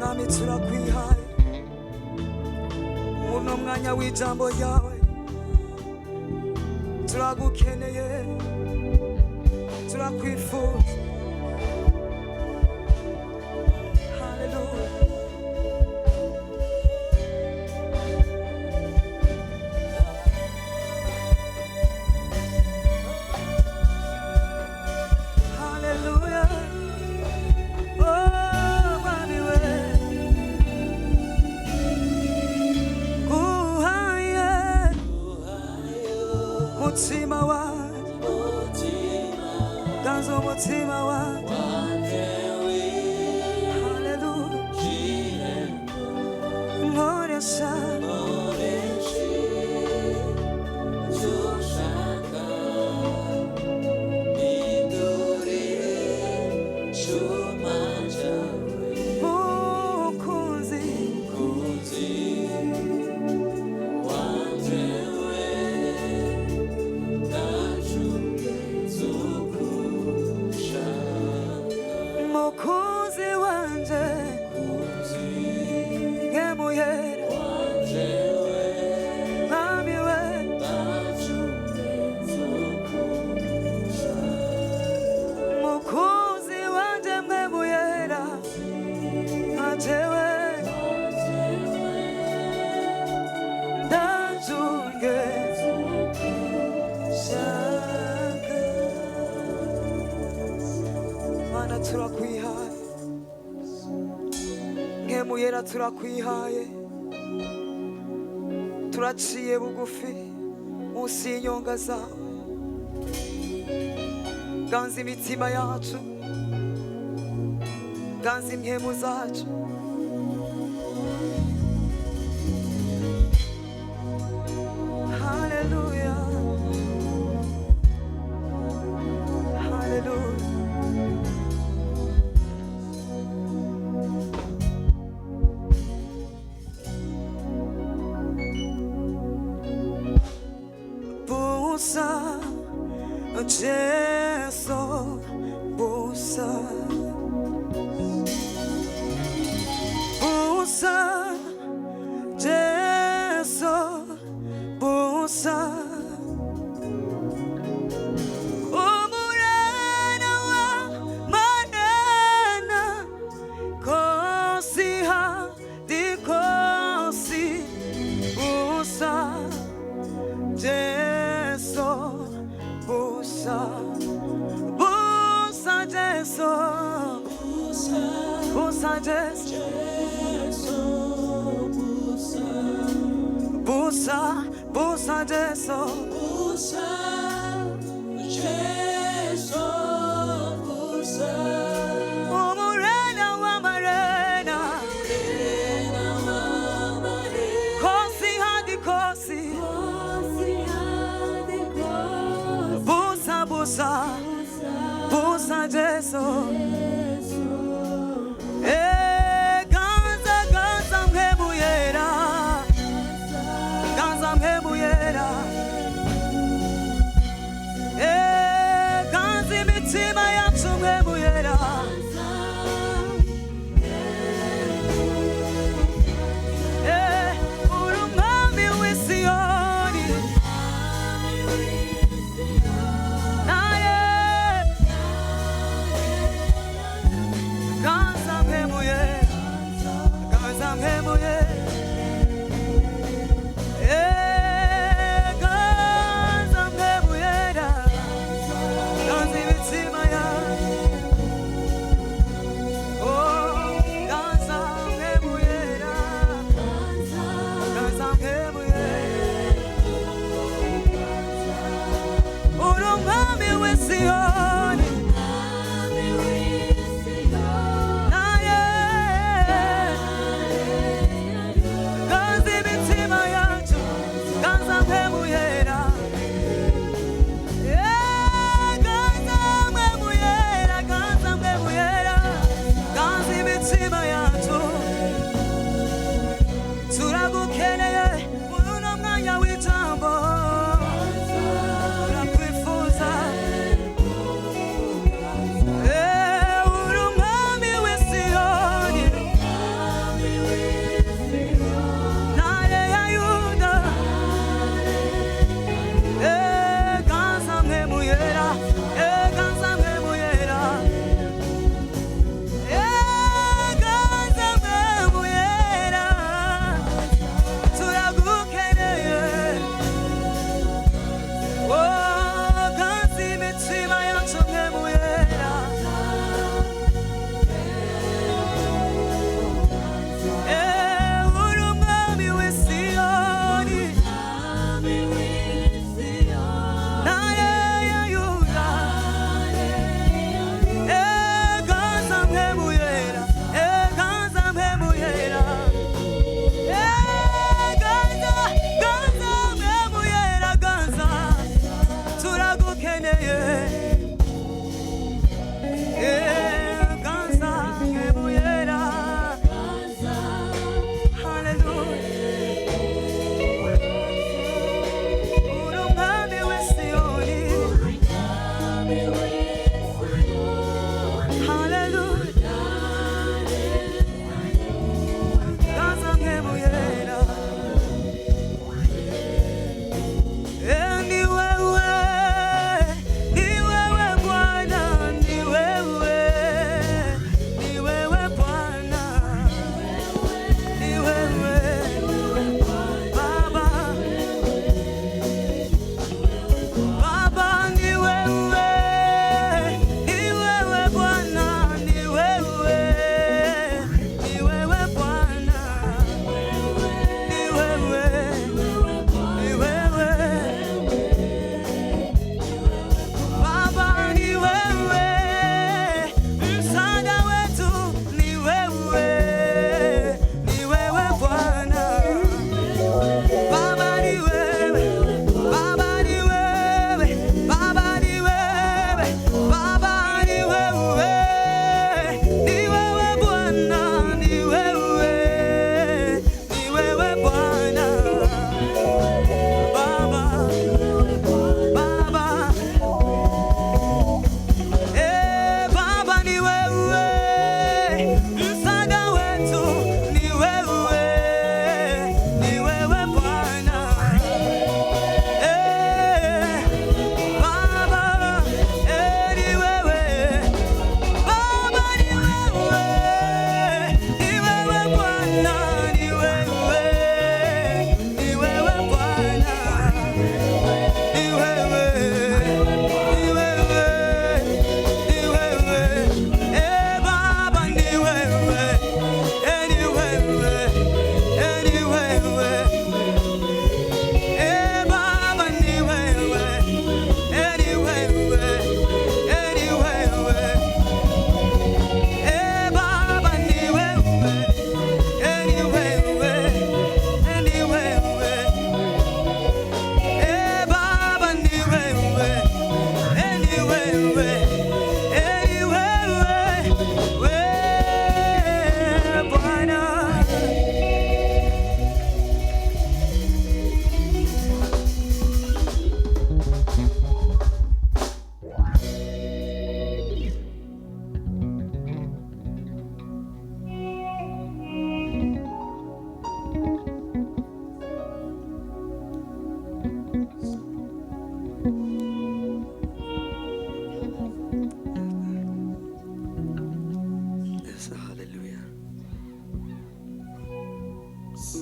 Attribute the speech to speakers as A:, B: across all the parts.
A: mwami turakwihaye uno mwanya w'ijambo ryawe turagukeneye turakwifuza. Hallelujah. Mutima wanjye ganza umutima wanjye haleluya nkoresha icyo ushaka bidurire icyuma cyawe mukunzi mukunzi wanje nk'umuyera mwami we mukunzi wanje nk'umuyera nkajewe ndajunge shaka mana turakwihaye Mpwemu Yera turakwihaye turaciye bugufi munsi y'inyonga zawe ganza imitima yacu ganza impwemu zacu haleluya haleluya busa Yesu busa busa Yesu busa umurana wa manana kosi hadi kosi busa Yesu busa busa Yesu busa Yesu busa busa Yesu busa Yesu busa umurena wa marena kosi hadi kosi busa busa busa Yesu ganza ganza Mpwemu Yera ganza Mpwemu Yera ganza imitima yacu Mpwemu Yera uri umwami w'Isiyoni naye ganza Mpwemu Yera ganza Mpwemu Yera ganza Mpwemu Yera ganza imitima yacu ganza Mpwemu Yera ganza Mpwemu Yera uri umwami w'Isiyoni naye ganza imitima yacu ganza Mpwemu Yera ganza Mpwemu Yera ganza Mpwemu Yera ganza imitima yacu turagukeneye muri uno mwanya w'ijambo turakwifuza uri umwami w'Isiyoni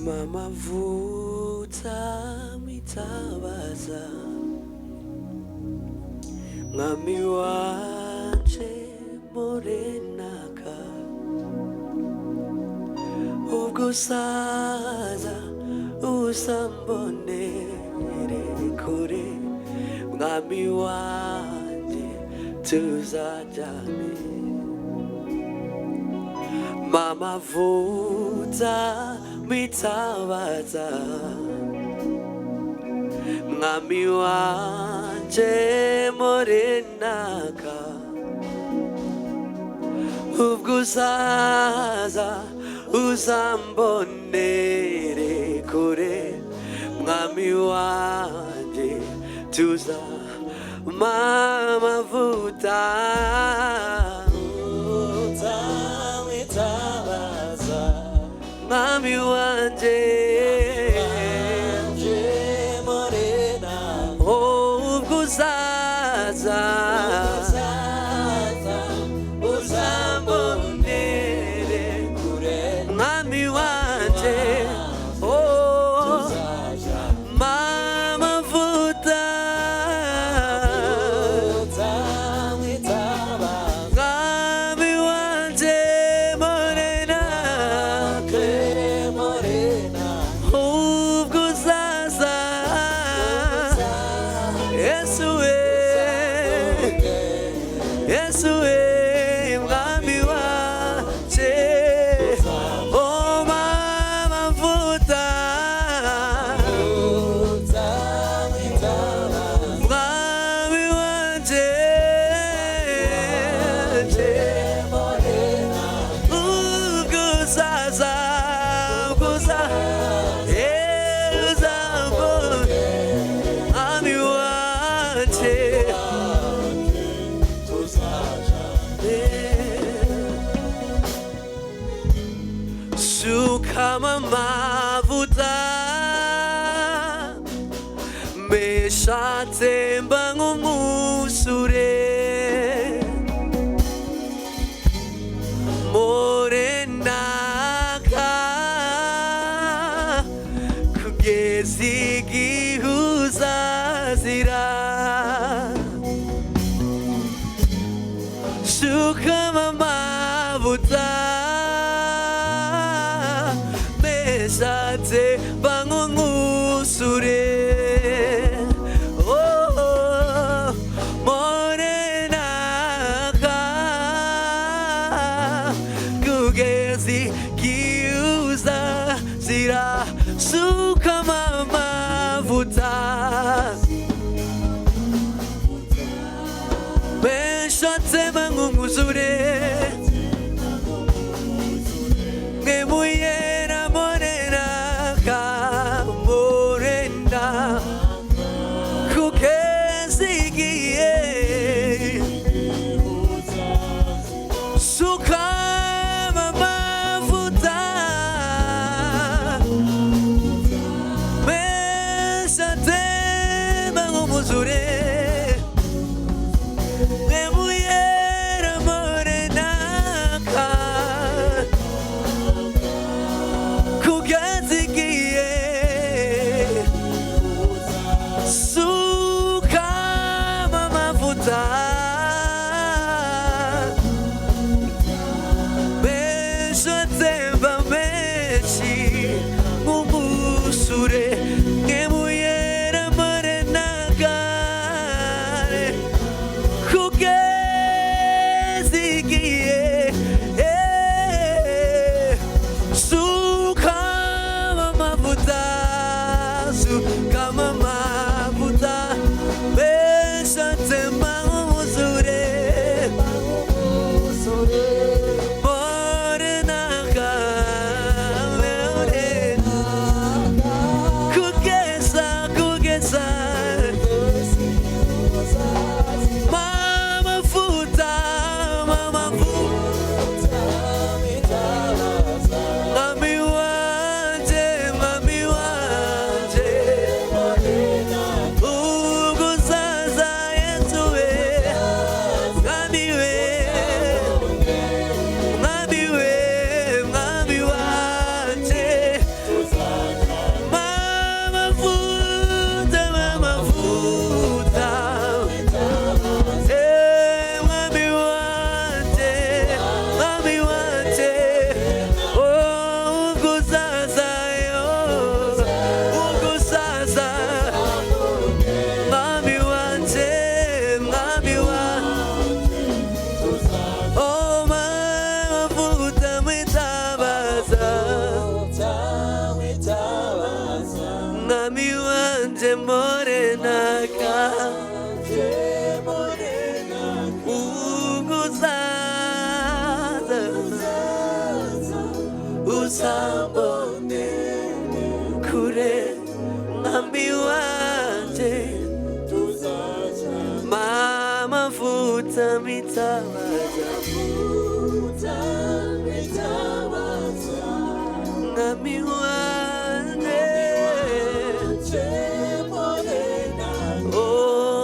A: Amavuta mitabaza mwami wanje morenaka ubwo usaza usambonere kure mwami wanje tuzajyane Amavuta mitabaza mwami wanje morenaka ubwo uzaza uzambonere kure mwami wanje tuza Amavuta mwami wanje morena ubwo uzaza uzambonere kure mwami wanje Amavuta mwami wanje morena ubwo uzaza Yesu we Yesu we mwami wanje Amavuta mwami wanje ubwo uzaza mwami wanje sukama amavuta mesha temba nk'umusure morenaka kugeza igihe uzazira sukama amavuta mesha temba nk'umusure morenaka kugeza igihe uzazira sukama amavuta mesha temba nk'umusure Mpwemu Yera morenaka morena kugeza igihe sukama amavuta mesha temba nk'umusure Mpwemu Yera morenaka kugeza igihe sukama amavuta mesha temba menshi nk'umusure Mpwemu Yera morenaka kugeza igihe sukama amavuta mesha temba nk'umusure morenaka kugeza Amavuta mwami wanje morenaka uguzaza usambone kure mwami wanje mama vuta mitabaza mwami wanje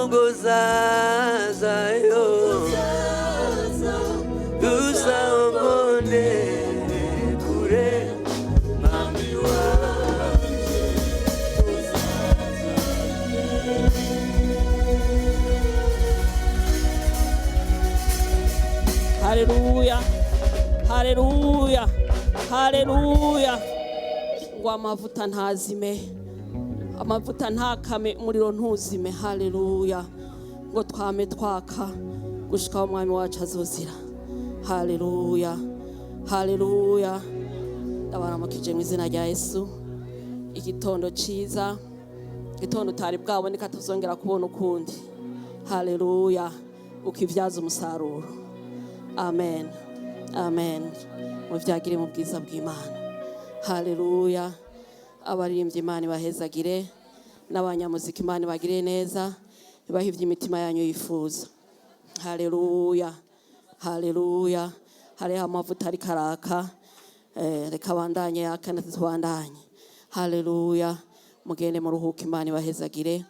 A: uguzaza yo usambone kure mwami wanje
B: Haleluya, haleluya, haleluya. Ngo amavuta ntazime, amavuta ntakame, umuriro ntuzime. Haleluya. Ngo twame twaka gushika umwami wacu azozira. Haleluya, haleluya. Ndabaramukije mu izina rya Yesu. Igitondo ciza, igitondo utari bwaboneka tuzongera kubona ukundi. Haleluya. Ukivyaza umusaruro. Amen, amen. Muvyagire mu bwiza bw'Imana. Haleluya. Abaririmbyi Imana ibahezagire, n'abanyamuziki Imana ibagire neza, ibahivye imitima yanyu yifuza. Haleluya, haleluya. Hariho amavuta ari karaka, reka bandanye yaka natubandanye. Haleluya. Mugende muruhuka, Imana ibahezagire,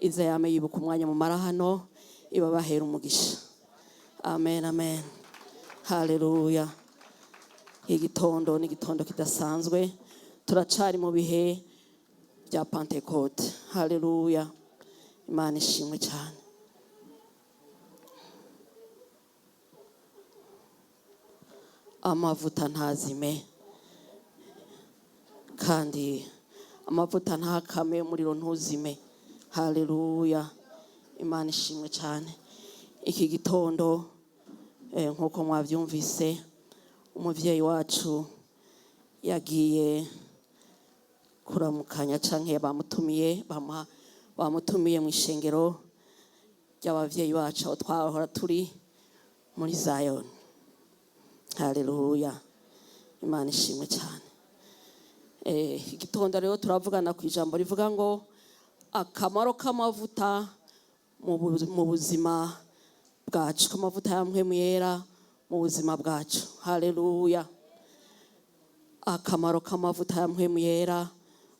B: iza yame yibuka umwanya mu marahano, ibabahera umugisha. Amen, amen. Haleluya. Igitondo ni igitondo kidasanzwe, turacari mu bihe bya Pentecote. Haleluya. Imana ishimwe cyane. Amavuta ntazime kandi amavuta ntakame, umuriro ntuzime. Haleluya. Imana ishimwe cyane. Iki gitondo nkuko mwabyumvise, umuvyeyi wacu yagiye kuramukanya canke bamutumiye mu ishengero ry'abavyeyi bacu aho twahora turi muri Zion. Haleluya. Imana ishimwe cyane. Igitondo rero turavugana ku ijambo rivuga ngo akamaro k'amavuta mu buzima bwacu, k'amavuta ya Mpwemu Yera mu buzima bwacu. Haleluya. Akamaro k'amavuta ya Mpwemu Yera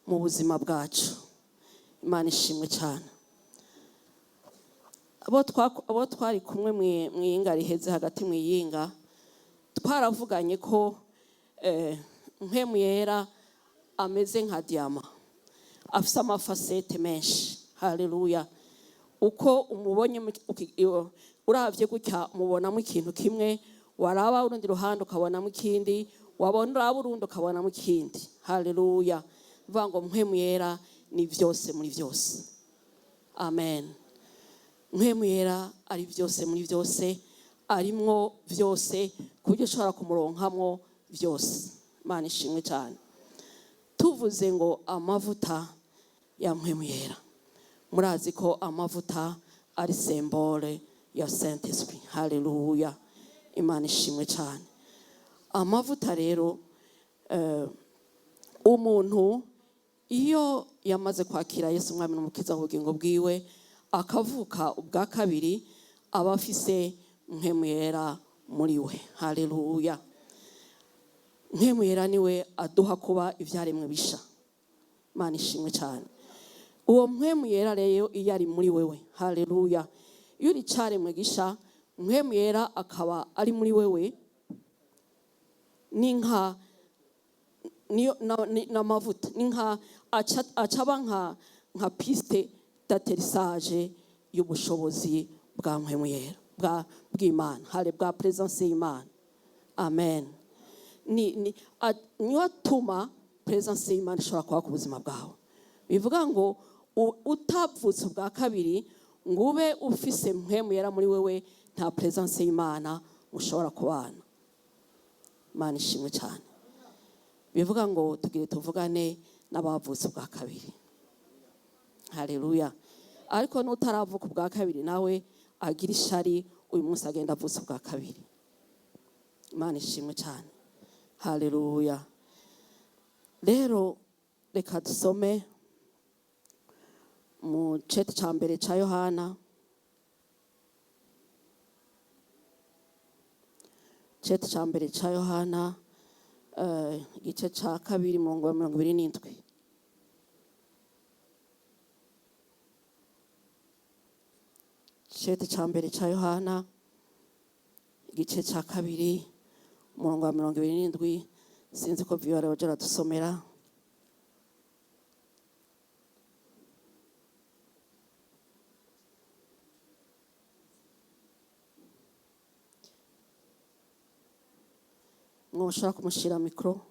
B: mu buzima bwacu. Imana ishimwe cyane. Abo twari kumwe mwiyinga riheze hagati mwiyinga, twaravuganye ko Mpwemu Yera ameze nka diama, afise amafasete menshi. Haleluya. Uko umubonye uravye gutya mubonamo ikintu kimwe, waraba urundi ruhande ukabonamo ikindi, wabona uraba urundi ukabonamo ikindi. Haleluya. Vango Mpwemu Yera ni vyose muri vyose. Amen. Mpwemu Yera ari vyose muri vyose, arimwo vyose kuburyo ushobora kumuronkamwo vyose. Imana ishimwe cyane. Tuvuze ngo amavuta ya Mpwemu Yera, murazi ko amavuta ari symbole ya Saint Esprit. Haleluya. Imana ishimwe cyane. Amavuta rero umuntu iyo yamaze kwakira Yesu umwami n'umukiza w'ubugingo bwiwe, akavuka ubwa kabiri, aba afise Mpwemu Yera muri we. Haleluya. Mpwemu Yera niwe aduha kuba ivyaremwe bisha. Imana ishimwe cyane. Uwo Mpwemu Yera rero iyo ari muri wewe. Haleluya. Iyo uri caremwe gisha, Mpwemu Yera akaba ari muri wewe, ninka n'amavuta, ninka acaba nka piste d'atterrissage y'ubushobozi bwa Mpwemu Yera, bw'Imana. Hale bwa presence y'Imana. Amen. Niyo atuma presence y'Imana ishobora kuba ku buzima bwawe. Bivuga ngo utavutse ubwa kabiri ngo ube ufise Mpwemu Yera muri wewe, nta presence y'Imana mushobora kubana. Imana ishimwe cyane. Bivuga ngo tugire tuvugane n'abavutse ubwa kabiri. haleluya. Ariko n'utaravuka ubwa kabiri nawe agira ishari, uyu munsi agenda avutse ubwa kabiri. Imana ishimwe cyane, haleluya. Rero reka dusome mu cete cya mbere cya Yohana, cete cya mbere cya Yohana igice cya kabiri umurongo wa 27. Cete cya mbere cya Yohana igice cya kabiri umurongo wa 27. Sinzi ko vy'Imana wajara dusomera. Mwoshaka kumushira mikro.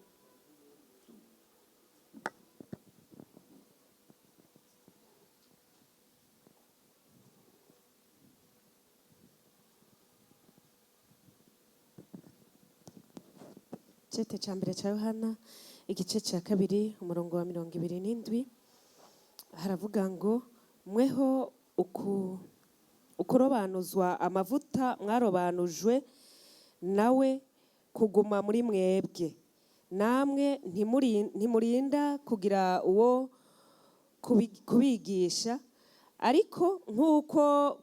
C: Cete cya mbere cya Yohana igice cya kabiri umurongo wa 27 haravuga ngo mweho ukurobanuzwa amavuta mwarobanujwe nawe kuguma muri mwebwe, namwe ntimurinda kugira uwo kubigisha, ariko nk'uko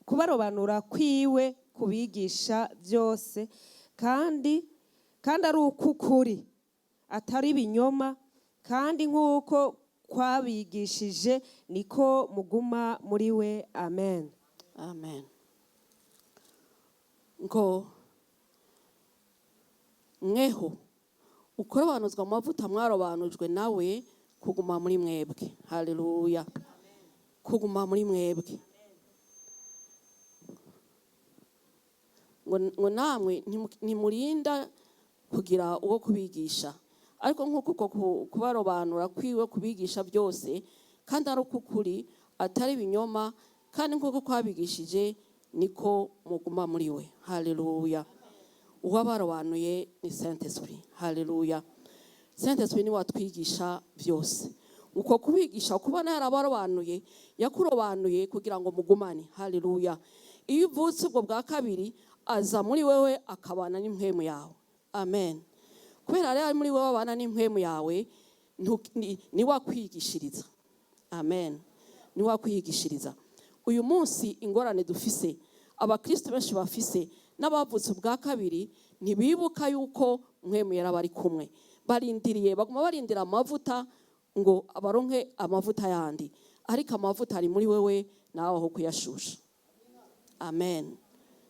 C: kubarobanura kwiwe kubigisha byose, kandi ari ukukuri atari ibinyoma, kandi nk'uko kwabigishije niko muguma muri we. Amen.
B: Amen. Ngo mweho ukurobanuzwa amavuta mwarobanujwe nawe kuguma muri mwebwe, haleluya. Kuguma muri mwebwe, ngo namwe ntimurinda kugira uwo kubigisha, ariko nk'uko kubarobanura kwiwe kubigisha byose, kandi ari ukukuri atari ibinyoma, kandi nk'uko kwabigishije niko muguma muri we, haleluya. Uwabarobanuye ni Saint-Esprit, haleluya. Saint-Esprit ni watwigisha byose. Uko kubigisha kubona yarabarobanuye, yakurobanuye kugira ngo mugumane, haleluya. Iyo uvutse ubwo bwa kabiri aza muri wewe akabana n'impwemu yawe, amen. Kubera rero muri wewe abana n'impwemu yawe, ni wakwigishiriza, amen. Ni wakwigishiriza. Uyu munsi ingorane dufise, abakristo benshi bafise n'abavutse ubwa kabiri, ntibibuka yuko Mpwemu Yera bari kumwe, baguma barindira amavuta ngo abaronke amavuta yandi, ariko amavuta ari muri wewe nawe aho kuyashusha, amen.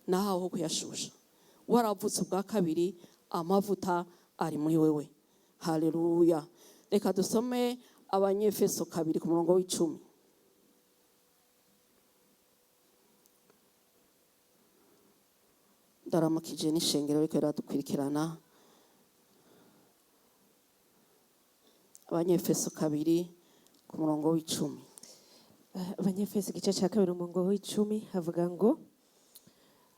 B: Nawe aho kuyashusha, waravutse ubwa kabiri, amavuta ari muri wewe, haleluya. Reka dusome Abanyefeso 2 ku murongo w'10. Ndaramukije n'ishengero riko riradukurikirana. Abanyefeso 2 ku murongo w'10.
C: Abanyefeso igice cya kabiri umurongo w'10 havuga ngo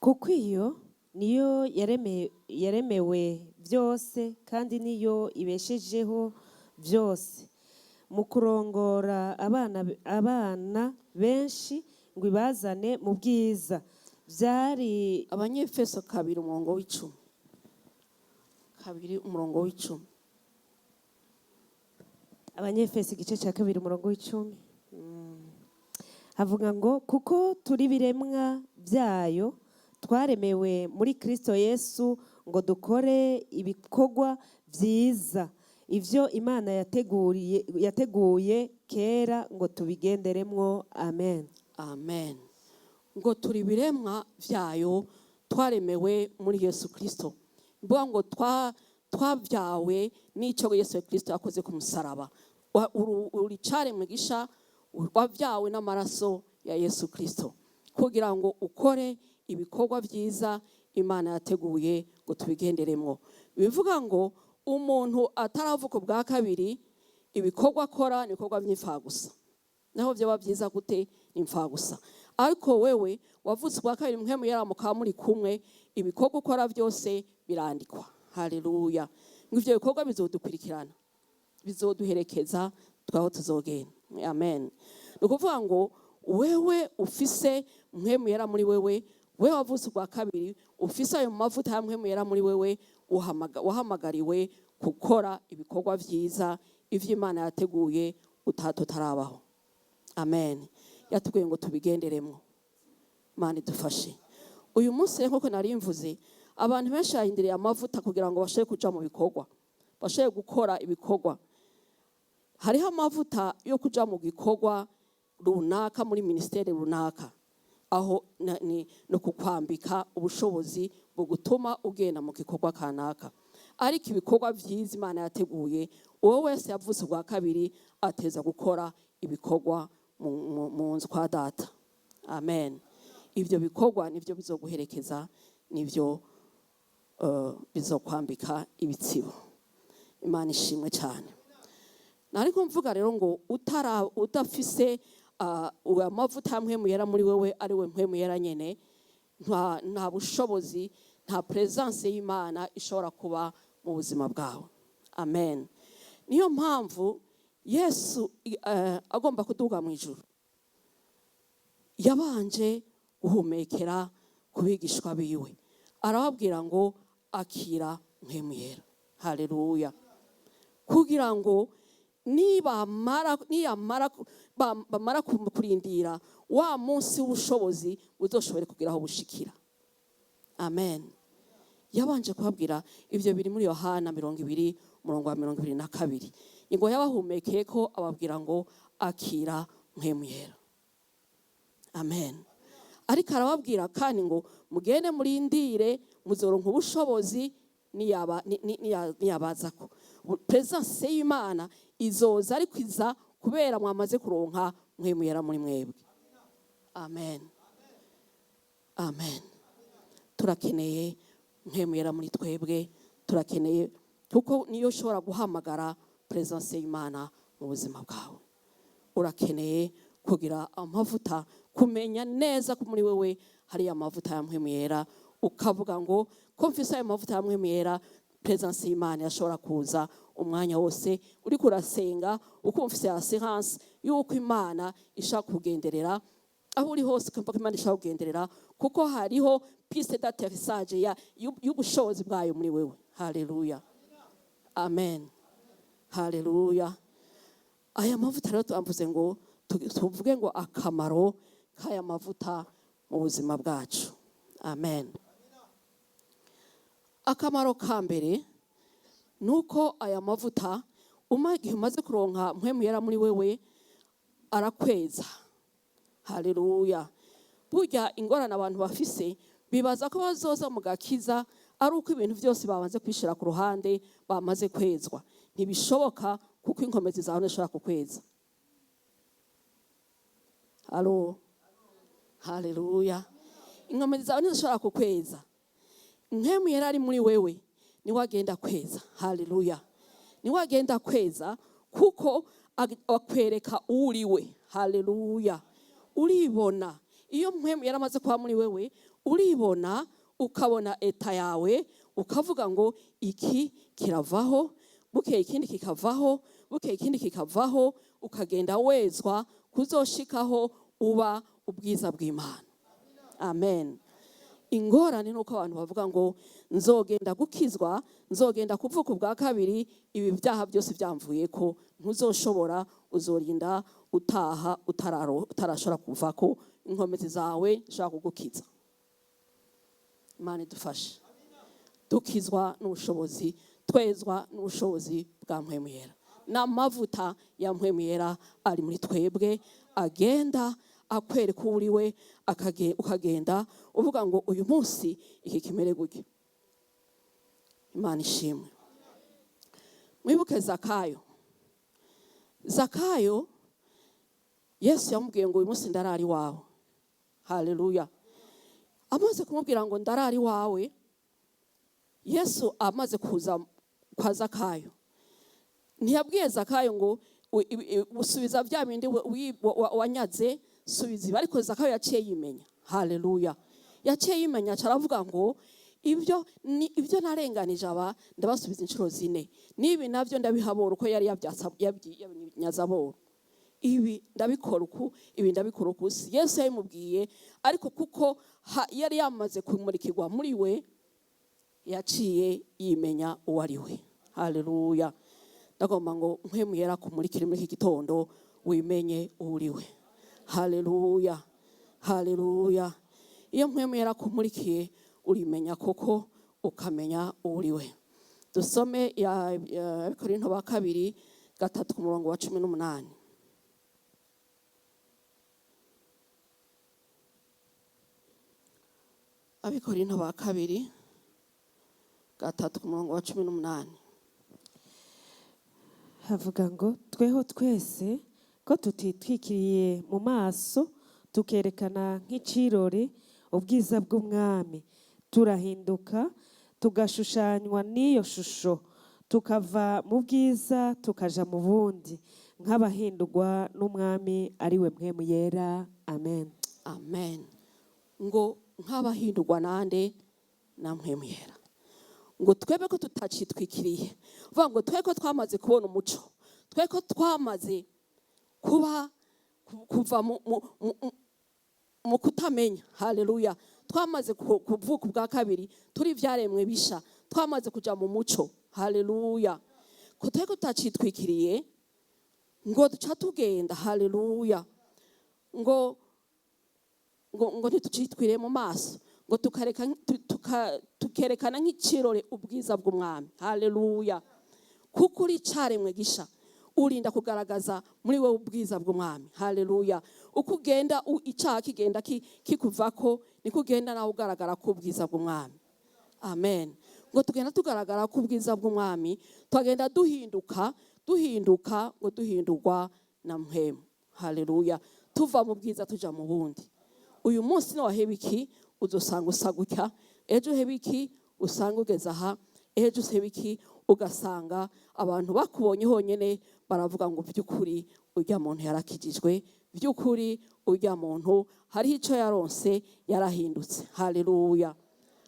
C: kuko iyo niyo yaremewe byose, kandi niyo ibeshejeho byose, mu kurongora abana benshi ngo ibazane mu bwiza. Byari
B: Abanyefeso 2 umurongo w'10. 2 umurongo w'10.
C: Abanyefeso igice cya kabiri umurongo w'10 havuga ngo kuko turi biremwa byayo, twaremewe muri Kristo Yesu ngo dukore ibikorwa byiza, ivyo Imana yateguye kera ngo tubigenderemwo. Amen.
B: Amen. Ngo turi biremwa vyayo, twaremewe muri Yesu Kristo. Mvuga ngo twabyawe n'ico Yesu Kristo yakoze ku musaraba. Uri caremwe gisha, wabyawe n'amaraso ya Yesu Kristo, kugira ngo ukore ibikorwa byiza Imana yateguye ngo tubigenderemwo. Bivuga ngo umuntu ataravuka ubwa kabiri, ibikorwa akora ni ibikorwa by'imfagusa. Naho byaba byiza gute imfagusa. Ariko wewe wavutse ubwa kabiri, Mpwemu Yera mukaba muri kumwe, ibikorwa ukora byose birandikwa, haleluya. Ngo ivyo bikorwa bizodukurikirana, bizoduherekeza twaho tuzogenda. amen. Ni ukuvuga ngo wewe ufise Mpwemu Yera muri wewe, wewe wavutse ubwa kabiri, ufise ayo mavuta ya Mpwemu Yera muri wewe, wahamagariwe gukora ibikorwa vyiza ivy'Imana yateguye tutarabaho. Amen. Yatubwiye ngo tubigenderemwo. Imana idufashe. Uyu munsi nk'uko nari mvuze, abantu benshi bahindiriye amavuta kugira ngo bashobore kuja mu bikorwa, bashobore gukora ibikorwa. Hariho amavuta yo kuja mu gikorwa runaka muri ministeri runaka, aho no kukwambika ubushobozi bwo gutuma ugenda mu gikorwa kanaka. Ariko ibikorwa vyiza Imana yateguye, uwo wese yavutse ubwa kabiri ateza gukora ibikorwa mu nzu kwa data. Amen. Ivyo bikorwa nivyo bizoguherekeza, nivyo bizokwambika ibitsibo. Imana ishimwe cyane. Nariko mvuga rero ngo udafise amavuta ya Mpwemu Yera muri wewe, ari we Mpwemu Yera nyene, nta bushobozi, nta presence y'Imana ishobora kuba mu buzima bwawe. Amen. Niyo mpamvu Yesu agomba kuduga mu ijuru, yabanje guhumekera kubigishwa biwe, arababwira ngo akira Mpwemu Yera. Haleluya. Kugira ngo bamara kurindira wa munsi w'ubushobozi uzoshobore kugeraho bushikira. Amen. Yabanje kubabwira ivyo biri muri Yohana 20:22. Ngo yabahumekeye ko ababwira ngo akira Mpwemu Yera. Amen. Ariko arababwira kandi ngo mugende murindire muzoronka ubushobozi niyabazako. Presence y'Imana izoza, ariko iza kubera mwamaze kuronka Mpwemu Yera muri mwebwe. Amen. Amen. Turakeneye Mpwemu Yera muri twebwe, turakeneye kuko niyo ushobora guhamagara presence y'Imana mu buzima bwawe. Urakeneye kugira amavuta, kumenya neza ko muri wewe hari amavuta ya Mpwemu Yera, ukavuga ngo ko mfise ayo mavuta ya Mpwemu Yera, presence y'Imana yashobora kuza umwanya wose uri kurasenga, uko mfise assurance yuko Imana ishaka kugenderera aho uri hose, kumva ko Imana ishaka kugenderera, kuko hariho piste d'atterrissage y'ubushobozi bwayo muri wewe. Haleluya. Amen. Haleluya. Aya mavuta rero tuamvuze ngo tuvuge ngo akamaro k'aya mavuta mu buzima bwacu. Amen. Akamaro ka mbere nuko aya mavuta igihe umaze kuronka Mpwemu Yera muri wewe arakweza. Haleluya. Burya ingorane abantu bafise bibaza ko bazoza mu gakiza ari uko ibintu byose babanze kwishira ku ruhande, bamaze kwezwa. Ntibishoboka, kuko inkomezi zawe ntishobora kukweza. Haleluya. Inkomezi zawe ntishobora kukweza. Mpwemu Yera ari muri wewe niwe agenda kweza. Haleluya. Niwe agenda kweza, kuko akwereka uriwe. Haleluya. Uribona. Iyo Mpwemu Yera amaze kuba muri wewe, uribona, ukabona eta yawe, ukavuga ngo iki kiravaho, bukeye ikindi kikavaho, bukeye ikindi kikavaho, ukagenda wezwa kuzoshikaho uba ubwiza bw'Imana. Amen. Ingorane nuko abantu bavuga ngo nzogenda gukizwa, nzogenda kuvuka ubwa kabiri, ibi byaha byose byamvuyeko, ntuzoshobora, uzorinda utaha utarashobora kuvako, inkomezi zawe zishaka kugukiza. Imana idufashe. Dukizwa n'ubushobozi, twezwa n'ubushobozi bwa Mpwemu Yera. N'amavuta ya Mpwemu Yera ari muri twebwe, agenda akwereka uriwe, ukagenda uvuga ngo uyu munsi iki kimere gutya. Imana ishimwe. Mwibuke Zakayo. Zakayo, Yesu yamubwiye ngo uyu munsi ndarari wawe. Haleluya. Amaze kumubwira ngo ndarari wawe, Yesu amaze kuza kwa Zakayo, ntiyabwiye Zakayo ngo usubiza bya bindi wanyaze, subiza. Ariko Zakayo yaciye yimenya. Haleluya. Yaciye yimenya, caravuga ngo ibyo narenganije aba ndabasubiza inshuro 4. Nibi navyo ndabihabora uko yari yabyanyazaboro. ibi ndabikora uku, ibi ndabikora uku. Yesu yabimubwiye, ariko kuko yari yamaze kumurikirwa muri we, yaciye yimenya uwo ari we. Haleluya. Ndagomba ngo Mpwemu Yera kumurikire muri iki gitondo, wimenye uwo uri we. Haleluya, haleluya. Iyo Mpwemu Yera kumurikiye, urimenya koko, ukamenya uwo uri we. Dusome Abikorinto ba kabiri 3:18. Abikorinto ba kabiri 3:18.
C: Havuga ngo tweho twese ko tutitwikiriye mu maso tukerekana nk'icirore ubwiza bw'umwami, turahinduka tugashushanywa n'iyo shusho, tukava mu bwiza tukaja mu bundi, nk'abahindurwa n'umwami ari we Mpwemu Yera. Amen.
B: Amen. Ngo nk'abahindurwa nande? Na Mpwemu Yera. Ngo twebe ko tutacitwikiriye, vuga ngo tweko twamaze kubona umuco, tweko twamaze kuva mu kutamenya. Haleluya. Twamaze kuvuka ubwa kabiri, turi ivyaremwe bisha, twamaze kuja mu muco. Haleluya. Ko tweko tutacitwikiriye, ngo duca tugenda. Haleluya. Ngo ntitucitwire mu maso, ngo tukerekana nk'icirore ubwiza bw'umwami. Haleluya. Kuko uri icaremwe gisha, urinda kugaragaza muri wowe ubwiza bw'umwami. Haleluya. Uko ugenda icaha kigenda kikuvako, niko ugenda nawe ugaragara ko ubwiza bw'umwami. Amen. Ngo tugenda tugaragara ko ubwiza bw'umwami, twagenda duhinduka, ngo duhindurwa na Mpwemu. Haleluya. Tuva mu bwiza tuja mu bundi. Uyu munsi no waheba iki, uzosanga usa gutya, ejo uheba iki usanga ugeze aha, ejo uheba iki ugasanga abantu bakubonye honyene baravuga ngo by'ukuri urya muntu yarakijijwe, by'ukuri urya muntu hari ico yaronse, yarahindutse. Haleluya.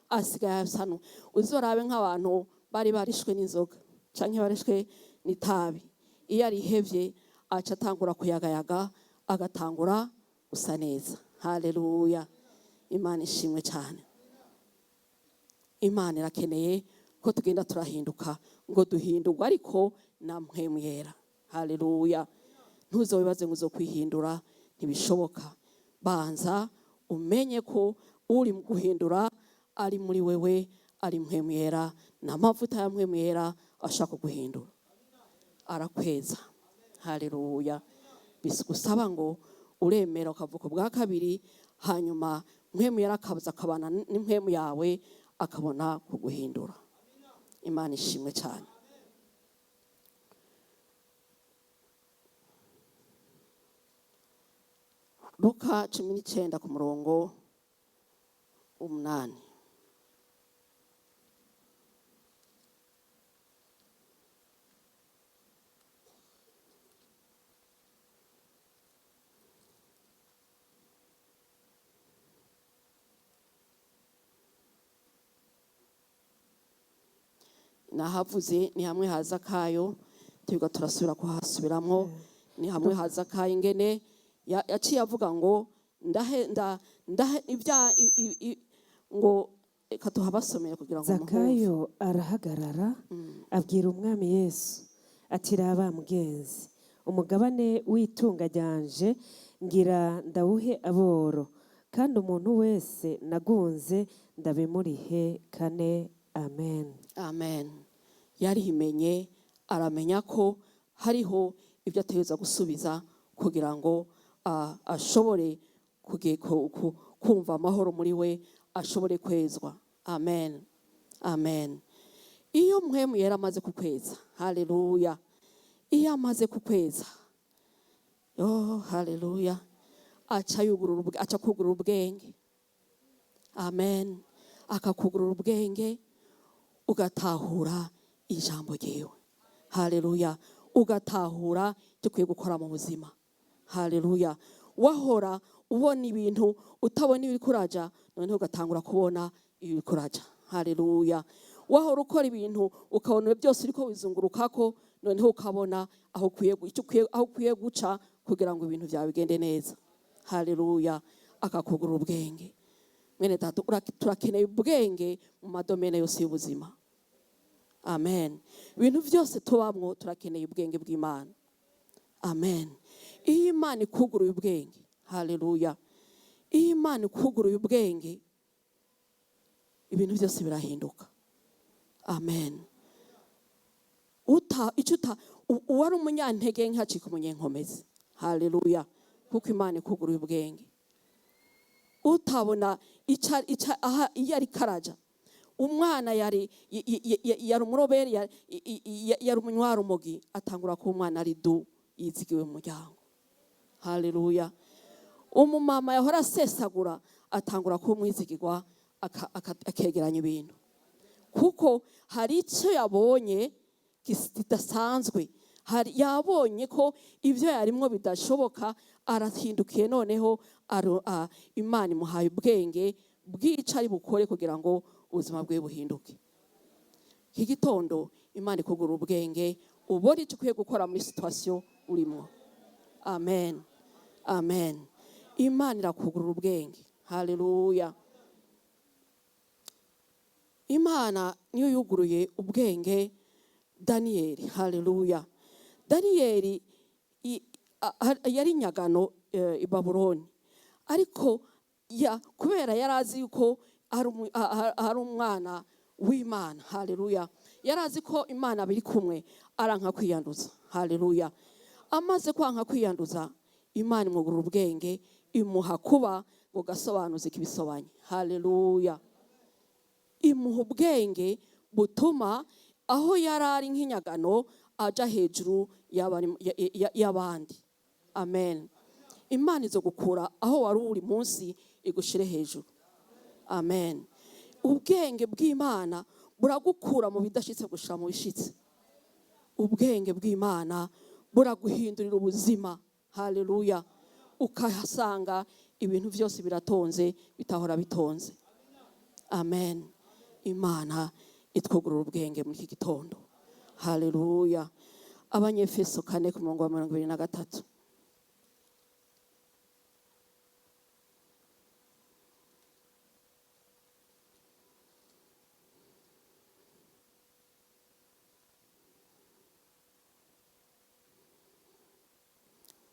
B: Asigaye asanu. Uzorabe nk'abantu bari barishwe n'inzoga canke barishwe n'itabi, iyo arihevye aca atangura kuyagayaga, agatangura usa neza. Haleluya. Imana ishimwe cyane. Imana irakeneye ko tugenda turahinduka, ngo duhindurwa ariko na Mpwemu Yera. Haleluya. Ntuzobibaze ngo uzokwihindura, ntibishoboka. Banza umenye ko uri mu guhindura ari muri wewe, ari Mpwemu Yera, na amavuta ya Mpwemu Yera ashaka guhindura, arakweza. Haleluya. Bisugusaba ngo uremera ukavuka ubwa kabiri, hanyuma Mpwemu Yera akaza akabana n'impwemu yawe, akabona kuguhindura. Imana ishimwe cyane. Luka 19:8. Nahavuze ni hamwe haza kayo, tubiga turasubira kuhasubiramwo. Ni hamwe haza kayo ingene yaciye avuga ngo ngo katuhabasomeye kugira ngo
C: Zakayo arahagarara, abwira umwami Yesu ati, raba mugenzi, umugabane w'itunga ryanje ngira ndawuhe aboro, kandi umuntu wese nagunze ndabimurihe kane. Amen. Amen.
B: Yarimenye, aramenya ko hariho ibyo ategereza gusubiza kugira ngo ashobore kumva amahoro muri we, ashobore kwezwa. Amen. Amen. Iyo Mpwemu Yera amaze kukweza, haleluya, iyo amaze kukweza, haleluya, aca kugurura ubwenge. Amen. Akakugurura ubwenge, ugatahura ijambo ryiwe. Haleluya. Ugatahura icyo ukwiye gukora mu buzima. Haleluya. Wahora ubona ibintu utabona ibiri kuraja, noneho ugatangura kubona ibiri kuraja. Haleluya. Wahora ukora ibintu ukabona byose uriko bizungurukako, noneho ukabona aho ukwiye guca kugira ngo ibintu byawe bigende neza. Haleluya. Akakugura ubwenge. Mwene data, turakeneye ubwenge mu madomene yose y'ubuzima. Amen. Ibintu byose tubamwo turakeneye ubwenge bw'Imana. Amen. Iyo Imana ikuguruye ubwenge, haleluya, iyo Imana ikuguruye ubwenge, ibintu byose birahinduka. Amen. Uwari umunyantege nkacika umunyenkomezi. Haleluya. Kuko Imana ikuguruye ubwenge. Utabona iyo ari karaja, umwana yari umuroberi, yari umunywara umugi, atangura ko umwana ari du yizigiwe mu muryango. Haleluya. Umumama yahora asesagura, atangura ko umwizigirwa, akegeranya ibintu, kuko hari icyo yabonye kidasanzwe. Yabonye ko ibyo yarimwo bidashoboka, arahindukiye. Noneho Imana imuhaye ubwenge bwica ari bukore kugira ngo ubuzima bwe buhinduke. Iki gitondo Imana ikugura ubwenge, ubone icyo ukwiye gukora muri situation urimo. Amen. Amen. Imana irakugura ubwenge. Haleluya. Imana niyo yuguruye ubwenge Daniyeli. Haleluya. Daniyeli yari nyagano i Babuloni, ariko kubera yari azi yuko ari umwana w'Imana. Haleluya. Yari azi ko Imana biri kumwe, aranka kwiyanduza. Haleluya. Amaze kwanka kwiyanduza, Imana imugurura ubwenge, imuha kuba ngo gasobanuze ikibisobanye. Haleluya. Imuha ubwenge butuma aho yari ari nk'inyagano aja hejuru y'abandi. Amen. Imana izo gukura aho wari uri munsi igushire hejuru. Amen. Ubwenge bw'Imana buragukura mu bidashitse gushira mu bishitse. Ubwenge bw'Imana buraguhindurira ubuzima. Haleluya. Ukahasanga ibintu byose biratonze bitahora bitonze. Amen. Imana itwugurura ubwenge muri iki gitondo. Haleluya. Abanyefeso 4:23.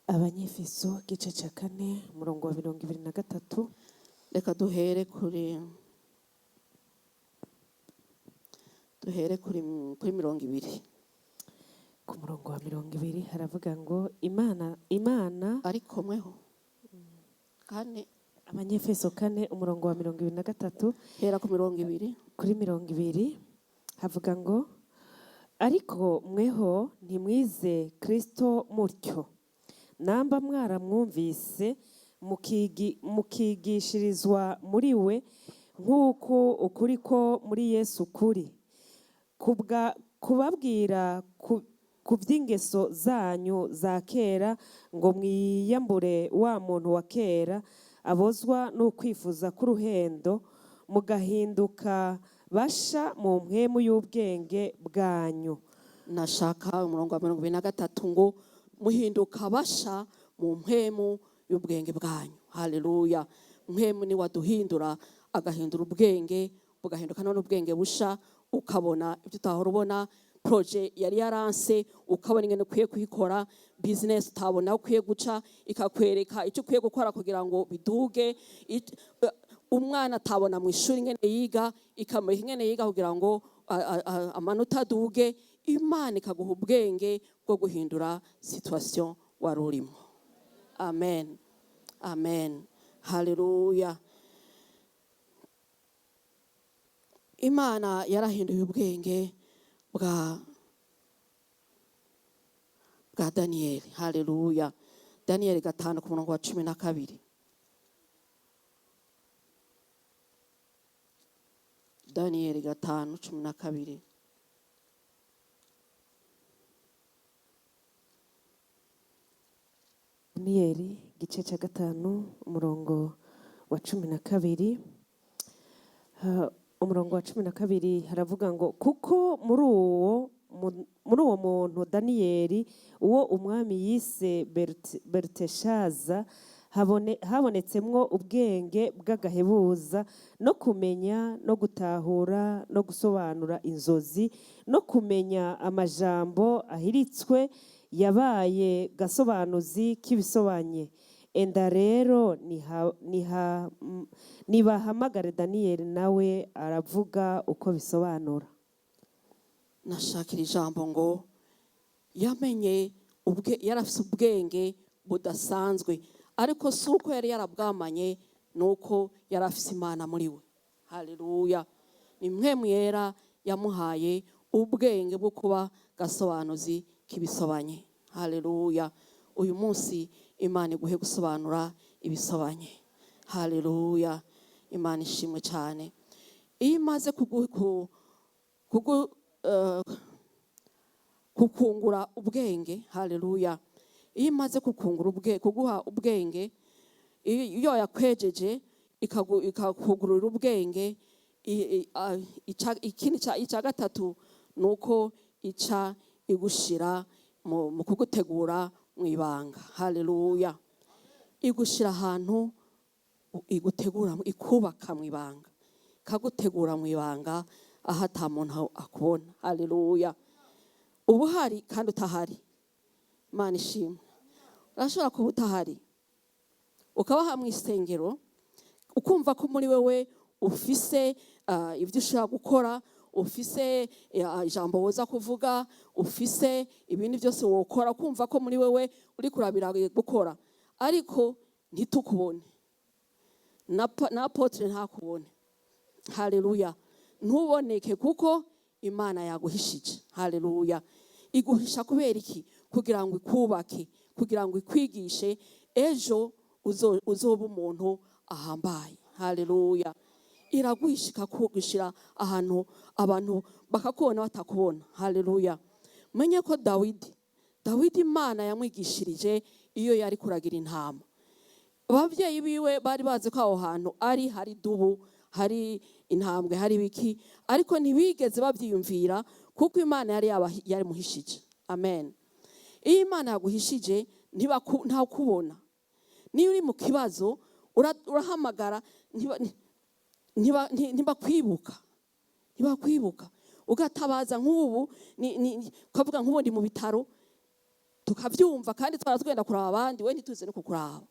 C: Abanyefeso gice cya 4:23.
B: Reka duhere kuri 20.
C: Ku murongo wa 20 haravuga ngo Imana
B: ariko mweho kane.
C: Abanyefeso 4:23
B: hera ku 20.
C: Kuri 20 havuga ngo ariko mweho ntimwize Kristo mutyo, namba mwaramwumvise mukigishirizwa muri we, nk'uko ukuri ko muri Yesu kuri, kubabwira ku by'ingeso zanyu za kera, ngo mwiyambure wa muntu wa kera abozwa n'ukwifuza k'uruhendo, mugahinduka basha mu mpwemu y'ubwenge bwanyu.
B: Nashaka umurongo wa 23 ngo muhinduka basha mu mpwemu y'ubwenge bwanyu. Haleluya. Mpwemu ni waduhindura, agahindura ubwenge bugahinduka none ubwenge busha, ukabona ibyo utahora ubona. Projet yari yaranse ukabona ingene ukwiye kuyikora, business utabona ukwiye guca, ikakwereka icyo ukwiye gukora kugira ngo biduge. Umwana atabona mu ishuri ingene yiga, ikamurika ingene yiga kugira ngo amanota aduge. Imana ikaguha ubwenge bwo guhindura situation wari urimo. Amen. Amen. Haleluya. Imana yarahinduye ubwenge bwa Daniyeli. Haleluya. Daniyeli 5:12. Daniyeli 5:12.
C: Daniyeli gice cya 5 umurongo wa 12. Umurongo wa 12 haravuga ngo kuko muri uwo muntu daniyeli uwo umwami yise beruteshaza habonetsemwo ubwenge bw'agahebuza no kumenya no gutahura no gusobanura inzozi no kumenya amajambo ahiritswe yabaye gasobanuzi k'ibisobanye. Enda rero nibahamagare daniyeli nawe aravuga uko bisobanura.
B: Nashakira ijambo ngo yamenye yarafise ubwenge budasanzwe, ariko si uko yari yarabwamanye, nuko yari afise Imana muri we. Haleluya. Ni Mpwemu Yera yamuhaye ubwenge bwo kuba gasobanuzi k'ibisobanye. Haleluya. Uyu munsi Imana iguhe gusobanura ibisobanye. Haleluya. Imana ishimwe cyane. Iyo imaze kukungura ubwenge, haleluya, iyo imaze kuguha ubwenge, iyo yakwejeje ikakugurura ubwenge, icya gatatu nuko ica igushira mu kugutegura mu ibanga. Haleluya. Igushira ahantu, igutegura, ikubaka mu ibanga, kagutegura mu ibanga aho ata muntu akubona. Haleluya. Ubu hari kandi utahari. Imana ishimwe. Urashobora kuba utahari ukaba mu isengero ukumva ko muri wewe ufise ibyo ushaka gukora, ufise ijambo woza kuvuga, ufise ibindi byose wokora, kumva ko muri wewe uri kurabira gukora, ariko ntitukubone, na apotre ntakubone. Haleluya. Ntuboneke kuko Imana yaguhishije. Haleluya. Iguhisha kubera iki? Kugira ngo ikubake, kugira ngo ikwigishe, ejo uzoba umuntu ahambaye. Haleluya. Iraguhishika kugushira ahantu abantu bakakubona batakubona. Haleluya. Menye ko Dawidi Imana yamwigishirije iyo yari kuragira intama. Abavyeyi biwe bari bazi ko aho hantu hari dubu, hari intambwe, hari biki, ariko ntibigeze bavyiyumvira kuko Imana yari muhishije. Amen. Iyo Imana yaguhishije nta kubona. Niyo uri mu kibazo urahamagara ntibakwibuka. Ugatabaza nk'ubu ukavuga nk'ubu ndi mu bitaro, tukavyumva kandi twaratugenda kuraba abandi, we ntituze no kukuraba.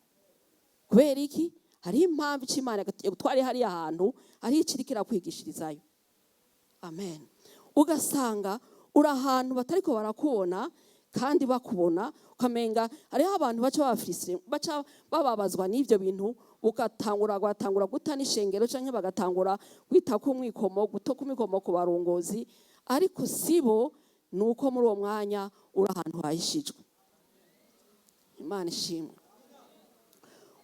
B: Kubera iki? Hari impamvu Imana yagutware hari ahantu, hari ikirikira kwigishirizayo. Amen. Ugasanga uri ahantu batariko barakubona kandi bakubona, ukamenga hariho abantu baca bababazwa n'ivyo bintu, ugatangura guta n'ishengero canke bagatangura kwita ku mwikomo, ku barongozi, ariko sibo, nuko muri uwo mwanya uri ahantu hahishijwe. Imana ishimwe.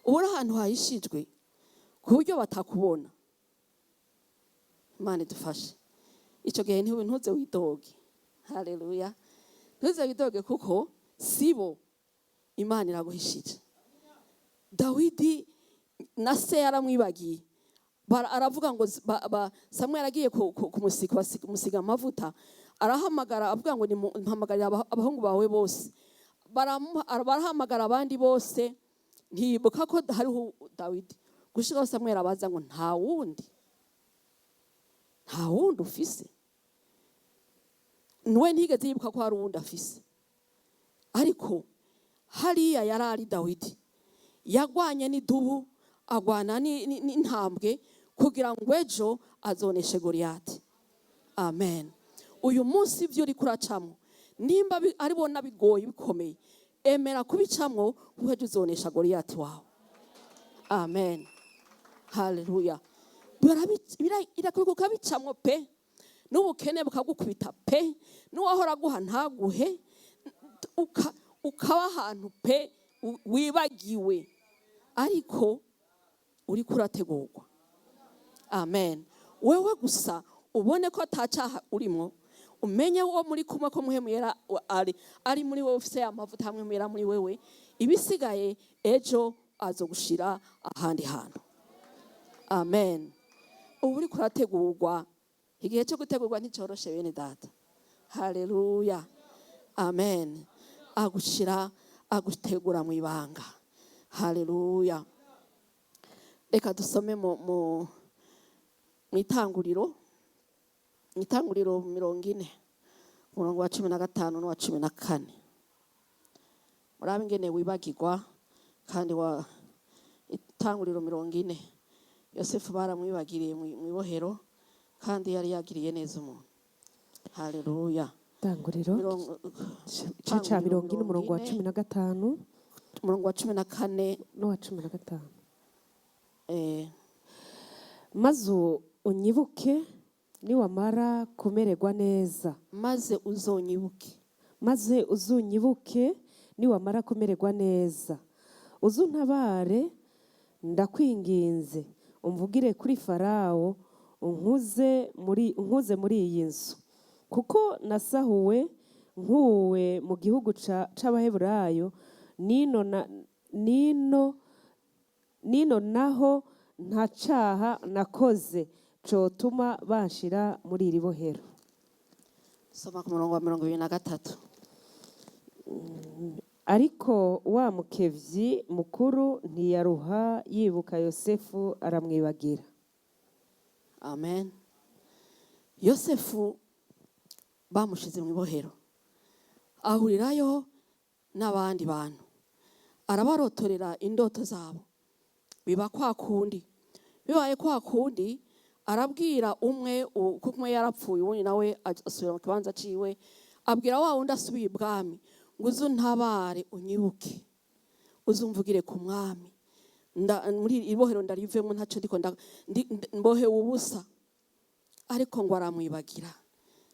B: Uri ahantu hahishijwe ku buryo batakubona. Imana idufashe. Ico gihe ntuze widoge. Haleluya. Ntuze widoge kuko sibo, Imana iraguhishije. Dawidi na se yaramwibagiye. Aravuga ngo Samweli agiye kumusiga amavuta, arahamagara avuga ngo mpamagarira abahungu bawe bose. Barahamagara abandi bose, ntibuka ko hariho Dawidi. Gushika Samweli abaza ngo nta wundi ufise. Niwe ntigeze yibuka ko hari uwundi afise. Ariko hariya yarari Dawidi, yagwanye n'idubu, agwana n'intambwe kugira ngo ejo azoneshe Goliyati. Amen. Uyu munsi ibyo uri kuracamo, nimba ari bona bigoye bikomeye, emera kubicamwo kuko ejo uzonesha Goliyati wawe. Amen. Haleluya. Irakuruka bicamwo pe, n'ubukene bukagukubita pe, n'uwahora guha ntaguhe, ukaba ahantu pe wibagiwe, ariko uri kurategurwa. Amen. Wewe gusa ubone ko atacaha urimo, umenye wo muri kumwe ko Mpwemu Yera ari muri wewe, ufise amavuta hamwe Yera muri wewe, ibisigaye ejo azogushira ahandi hantu. Amen. Ubu uri kurategurwa, igihe cyo gutegurwa nticoroshe bene data. Haleluya. amen, agutegura mu ibanga. Haleluya. Reka dusome mu itanguriro 40 umurongo wa 15 n'uwa 14. Murabe ingene wibagirwa kandi wa itanguriro 40 Yosefu baramwibagiriye mu ibohero kandi yari yagiriye neza umuntu. Haleluya.
C: Tanguriro cha 40 umurongo wa 15
B: umurongo wa 14
C: n'uwa 15. Maze unyibuke niwamara kumererwa neza.
B: Maze
C: uzunyibuke niwamara kumererwa neza. Uzuntabare ndakwinginze umvugire kuri Farawo unkuze muri iyi nzu. Kuko nasahuwe nkuwe mu gihugu c'Abaheburayo nino naho nta caha nakoze cotuma banshira muri iri bohero.
B: Soma ku murongo wa 23.
C: Ariko wa mukevyi mukuru ntiyaruha yibuka Yosefu aramwibagira.
B: Amen. Yosefu bamushize mu ibohero, ahurirayo n'abandi bantu, arabarotorera indoto zabo. Biba kwa kundi, bibaye kwa kundi, arabwira umwe kuko umwe yarapfuye ubundi nawe asubira mu kibanza ciwe, abwira wa wundi asubiye ibwami ngo uzuntabare unyibuke, uzumvugire ku mwami, muri ibohero ndarivemo ntaco ndiko mbohe ubusa. Ariko ngo aramwibagira,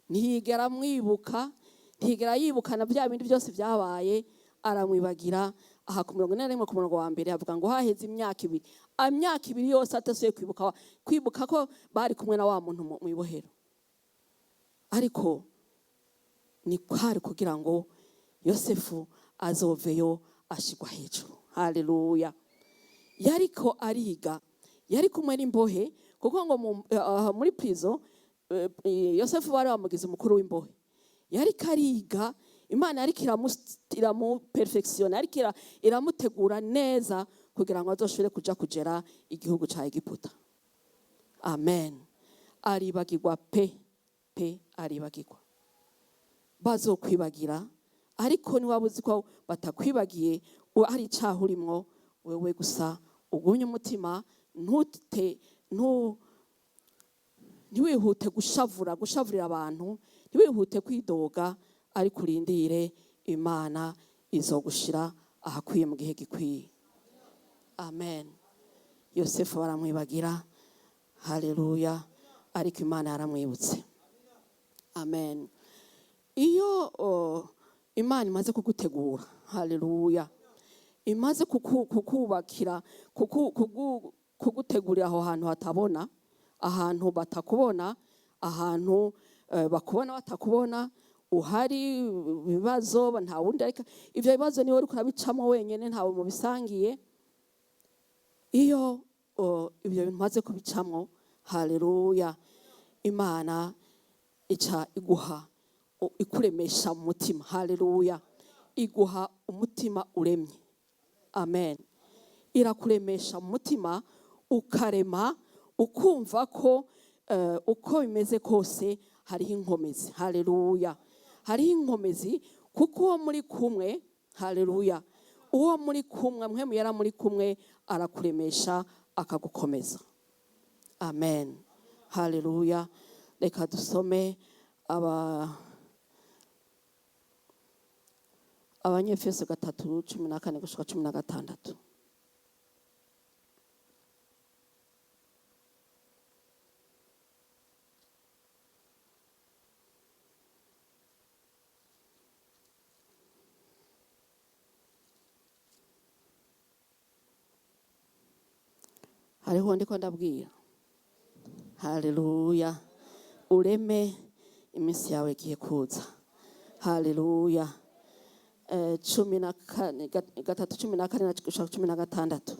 B: ntiyigera amwibuka, ntiyigera yibukana bya bindi byose byabaye, aramwibagira. Aha ku 41 ku murongo wa mbere avuga ngo haheze imyaka 2 yose atasuye kwibuka ko bari kumwe na wa muntu mu ibohero. Ariko ni kwari kugira ngo Yosefu azoveyo ashigwa hejuru. Haleluya. Yariko ariga, yari kumwe n'imbohe, kuko ngo muri prison Yosefu bari bamugize umukuru w'imbohe. Yariko ariga, Imana yariko iramu perfection, yariko iramutegura neza kugira ngo azoshobore kugera igihugu ca Egiputa. Amen. Aribagirwa pe aribagirwa. Bazokwibagira, ariko ni wabuzi ko batakwibagiye ari icaha urimwo, wewe gusa ugumye umutima, ntiwihute gushavurira abantu, ntiwihute kwidoga, ariko urindire Imana izogushira ahakwiye mu gihe gikwiye. Amen. Yosefu baramwibagira. Haleluya. Ariko Imana yaramwibutse. Amen. Iyo Imana imaze kugutegura, haleluya, imaze kukubakira, kugutegurira aho hantu hatabona, ahantu batakubona, ahantu bakubona batakubona, uhari ibibazo nta wundi, ariko ivyo bibazo niwe uriko urabicamo wenyene, ntawe mu bisangiye. Iyo ibyo bintu maze kubicamo, haleluya, Imana ica iguha, ikuremesha mu mutima. Haleluya. Iguha umutima uremye. Amen. Irakuremesha mu mutima, ukarema, ukumva ko uko bimeze kose hariho inkomezi. Haleluya. Hariho inkomezi kuko uwo muri kumwe, haleluya, uwo muri kumwe, Mpwemu Yera muri kumwe, arakuremesha akagukomeza. Amen. Haleluya. Reka dusome Abanyefeso 3:14-16. Hariho ndiko ndabwira. Haleluya. Ureme iminsi yawe igiye kuza. Haleluya. 3:14-16.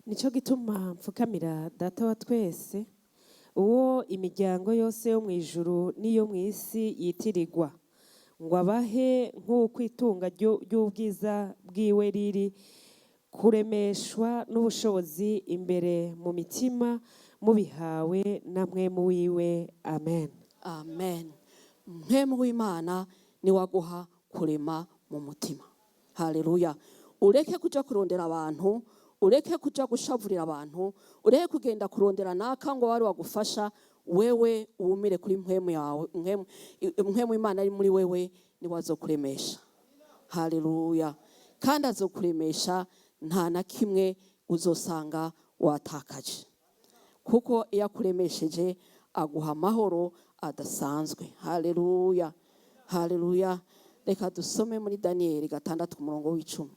C: Nico gituma mfukamira Data wa twese, uwo imiryango yose yo mu ijuru n'iyo mu isi yitirirwa, ngo abahe nk'uko itunga ry'ubwiza bwiwe riri kuremeshwa n'ubushobozi imbere mu mitima mubihawe na Mpwemu wiwe. Amen.
B: Amen. Mpwemu w'Imana ni waguha kurema mu mutima. Haleluya. Ureke kuja kurondera abantu, ureke kuja gushavurira abantu, ureke kugenda kurondera naka ngo wari wagufasha. Wewe uwumire kuri mpwemu yawe, mpwemu Imana ari muri wewe ni wazokuremesha. Haleluya. Kandi azokuremesha nta na kimwe uzosanga watakaje, kuko iyo akuremesheje aguha amahoro adasanzwe. Haleluya. Haleluya. Reka dusome muri Daniyeli 6:10.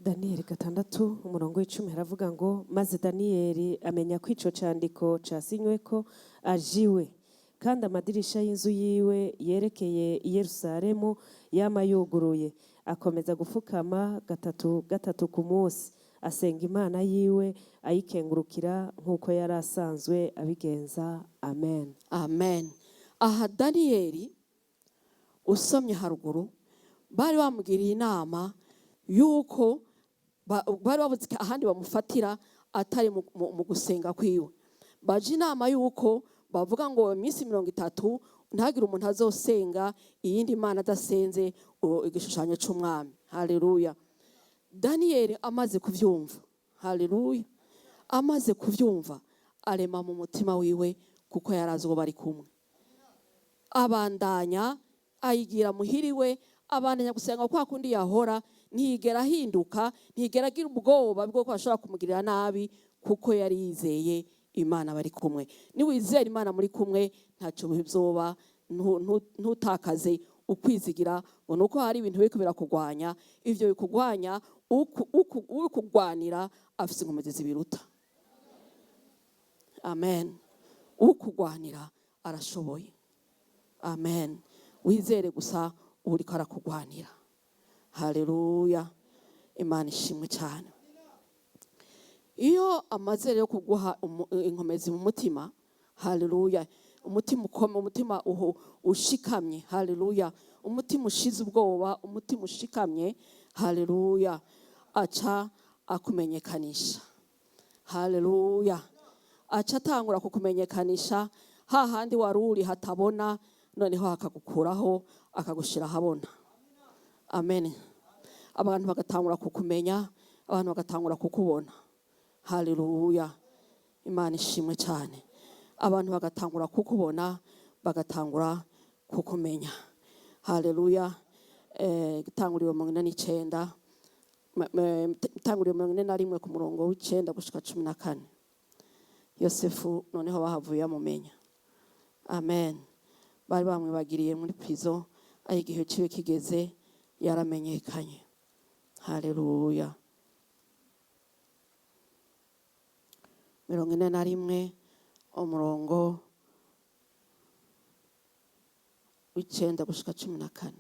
C: Daniyeli 6:10 haravuga ngo maze Daniyeli amenya ko ico candiko casinyweko ajiwe, kandi amadirisha y'inzu yiwe yerekeye i Yerusalemu yama yuguruye. Akomeza gufukama gatatu ku munsi, asenga Imana yiwe ayikengurukira nk'uko yari asanzwe abigenza. Amen.
B: Amen. Aha Daniyeli usomye haruguru bari bamugiriye inama yuko bari babuze ahandi bamufatira atari mu gusenga kwiwe. Baje inama yuko bavuga ngo iminsi 30 ntagire umuntu azosenga iyindi Imana adasenze igishushanyo cy'umwami. Haleluya. Daniyeli amaze kuvyumva, haleluya, amaze kuvyumva arema mu mutima wiwe, kuko yarazi uwo bari kumwe. Abandanya ayigira muhiriwe, abandanya gusenga kwa kundi yahora, ntigera hinduka, ntigera agira ubwoba bwo ko ashobora kumugirira nabi, kuko yari yizeye Imana bari kumwe. Ni wizera Imana muri kumwe ntacyo bizoba. Ntutakaze ukwizigira ngo nuko hari ibintu biko birakugwanya. Ivyo bikugwanya ukugwanira afise inkomezi zibiruta. Amen. Ukugwanira arashoboye. Amen. Wizere gusa uriko arakugwanira. Haleluya. Imana ishimwe cyane. Iyo amaze rero kuguha inkomezi mu mutima, haleluya, umutima ukome, umutima ushikamye, haleluya, umutima ushize ubwoba, umutima ushikamye, haleluya, aca akumenyekanisha. Haleluya. Aca atangura kukumenyekanisha hahandi waruri hatabona, noneho akagukuraho akagushira habona. Amen. Abantu bagatangura kukumenya, abantu bagatangura kukubona. Haleluya. Imana ishimwe cyane. Abantu bagatangura kukubona, bagatangura kukumenya. Haleluya. Gitanguriro 49, gitanguriro 41 ku murongo w'9 gushika 14. Yosefu noneho bahavuye amumenya. Amen. Bari bamwibagiriye muri prison, ayigihe ciwe kigeze yaramenyekanye. Haleluya. 41 umurongo w'9 gushika 14.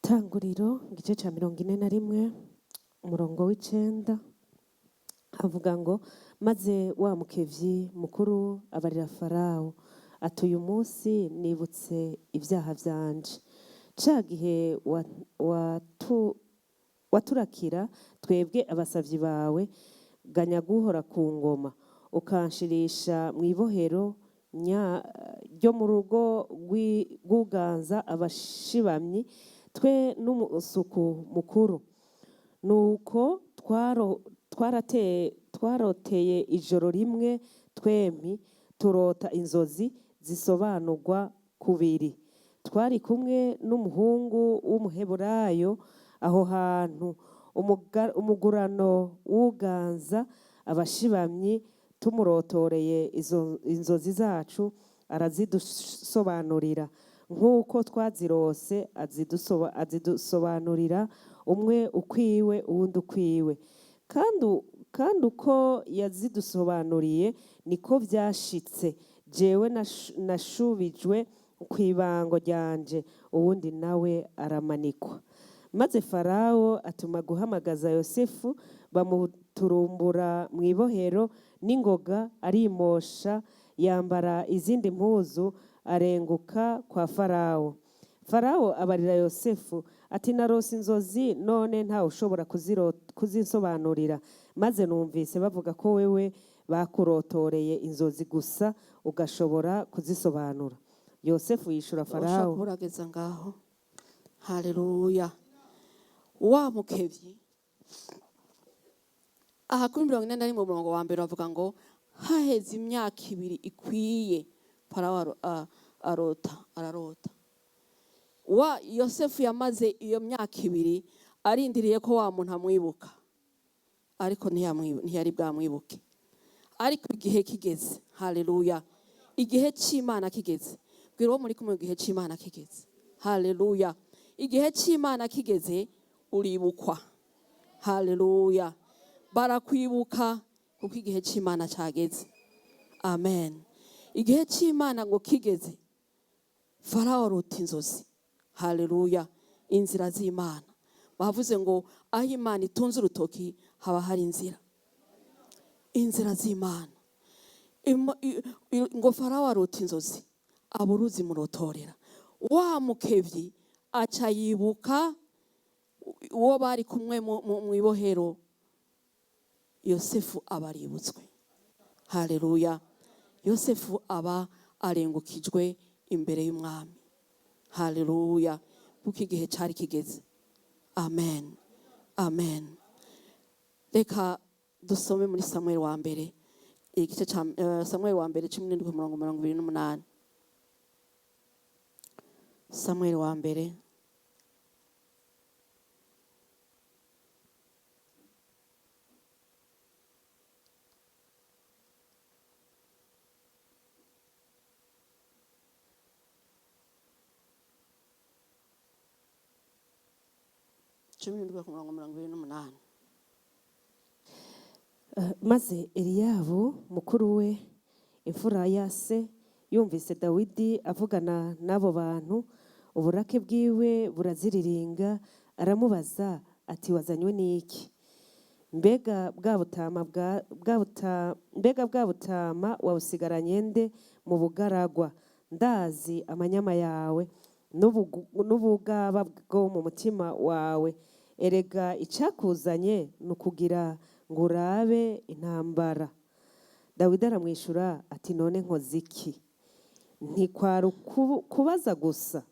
C: Tanguriro igice ca 41 umurongo w'9 avuga ngo maze wa mukevyi mukuru abarira Farawo ati uyu munsi nibutse ibyaha vyanje, ca gihe waturakira twebwe abasavyi bawe, ganya guhora ku ngoma, ukanshirisha mw'ibohero ryo mu rugo rw'uganza abashibamyi, twe n'umusuku mukuru. Nuko twaroteye ijoro rimwe twempi, turota inzozi zisobanurwa kubiri. Twari kumwe n'umuhungu w'umuheburayo aho hantu, umugurano w'uganza abashibamyi, tumurotoreye inzozi zacu arazidusobanurira nk'uko twazirose, azidusobanurira umwe ukwiwe uwundi ukwiwe. Kandi uko yazidusobanuriye niko vyashitse. Jewe nashubijwe kw'ibango ryanje, uwundi nawe aramanikwa. Maze Farawo atuma guhamagaza Yosefu, bamuturumbura mw'ibohero n'ingoga, arimosha, yambara izindi mpuzu, arenguka kwa Farawo. Farawo abarira Yosefu ati narose inzozi, none nta ushobora kuzinsobanurira. Maze numvise bavuga ko wewe bakurotoreye inzozi gusa ugashobora kuzisobanura. Yosefu yishura Farawo.
B: Urageza ngaho. Haleluya. Wa mukevyi. Aha kuri 41 mu murongo wa mbere bavuga ngo haheze imyaka 2 ikwiye Farawo ararota. Wa Yosefu yamaze iyo myaka 2 arindiriye ko wa muntu amwibuka, ariko ntiyari bwamwibuke. Ariko igihe kigeze. Haleluya. Igihe cy'Imana kigeze. Bwira muri kumwe igihe cy'Imana kigeze. Haleluya. Igihe cy'Imana kigeze uribukwa. Haleluya. Barakwibuka kuko igihe cy'Imana cyageze. Amen. Igihe cy'Imana ngo kigeze, Farawo arota inzozi. Haleluya. Inzira z'Imana. Bavuze ngo aho Imana itunze urutoki haba hari inzira. Inzira z'Imana. Ngo Farawo arota inzozi, aburuzi murotorera. Wa mukevyi aca yibuka uwo bari kumwe mu ibohero. Yosefu aba aributswe. Haleluya. Yosefu aba arengukijwe imbere y'umwami. Haleluya. Kuko igihe cyari kigeze. Amen. Amen. Reka dusome muri Samuel wa mbere. Igice cha Samuel wa mbere 17:28. Samuel wa mbere
C: Maze Eliyabu mukuru we, imfura ya se, yumvise Dawidi avugana n'abo bantu, uburake bwiwe buraziriringa, aramubaza ati wazanywe n'iki? Mbega bwa butama wawusigaranye nde mu bugaragwa? Ndazi amanyama yawe n'ubugaba bwo mu mutima wawe. Erega icakuzanye nukugira ngo urabe intambara. Dawidi aramwishura ati none nkoze iki? Ntikwari kubaza gusa.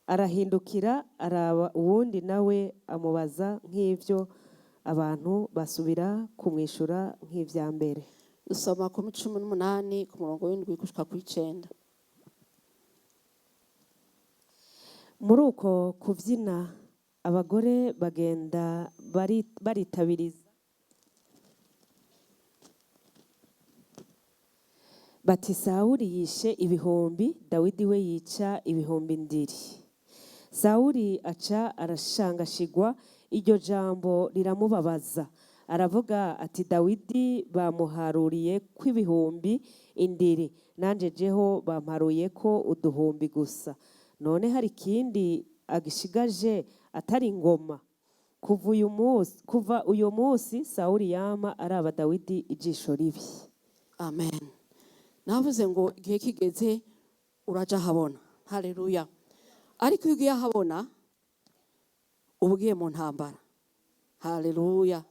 C: Arahindukira araba uwundi nawe amubaza nk'ivyo, abantu basubira kumwishura nk'ivya mbere.
B: Dusoma ku 18 ku murongo w'indwi gushika ku 9.
C: Muri uko kuvyina abagore bagenda baritabiriza bati Sawuli yishe ibihumbi, Dawidi we yica ibihumbi ndiri. Sawuli aca arashangashigwa, iryo jambo riramubabaza. Aravuga ati Dawidi bamuharuriye kw'ibihumbi indiri, nanje jeho bamparuye ko uduhumbi gusa. None hari kindi agishigaje atari ingoma? Kuva uyu munsi Sawuli yama araba Dawidi ijisho ribi.
B: Amen. Navuze ngo igihe kigeze uraja habona. Haleluya. Ariko ugiye habona ubugiye mu ntambara. Haleluya.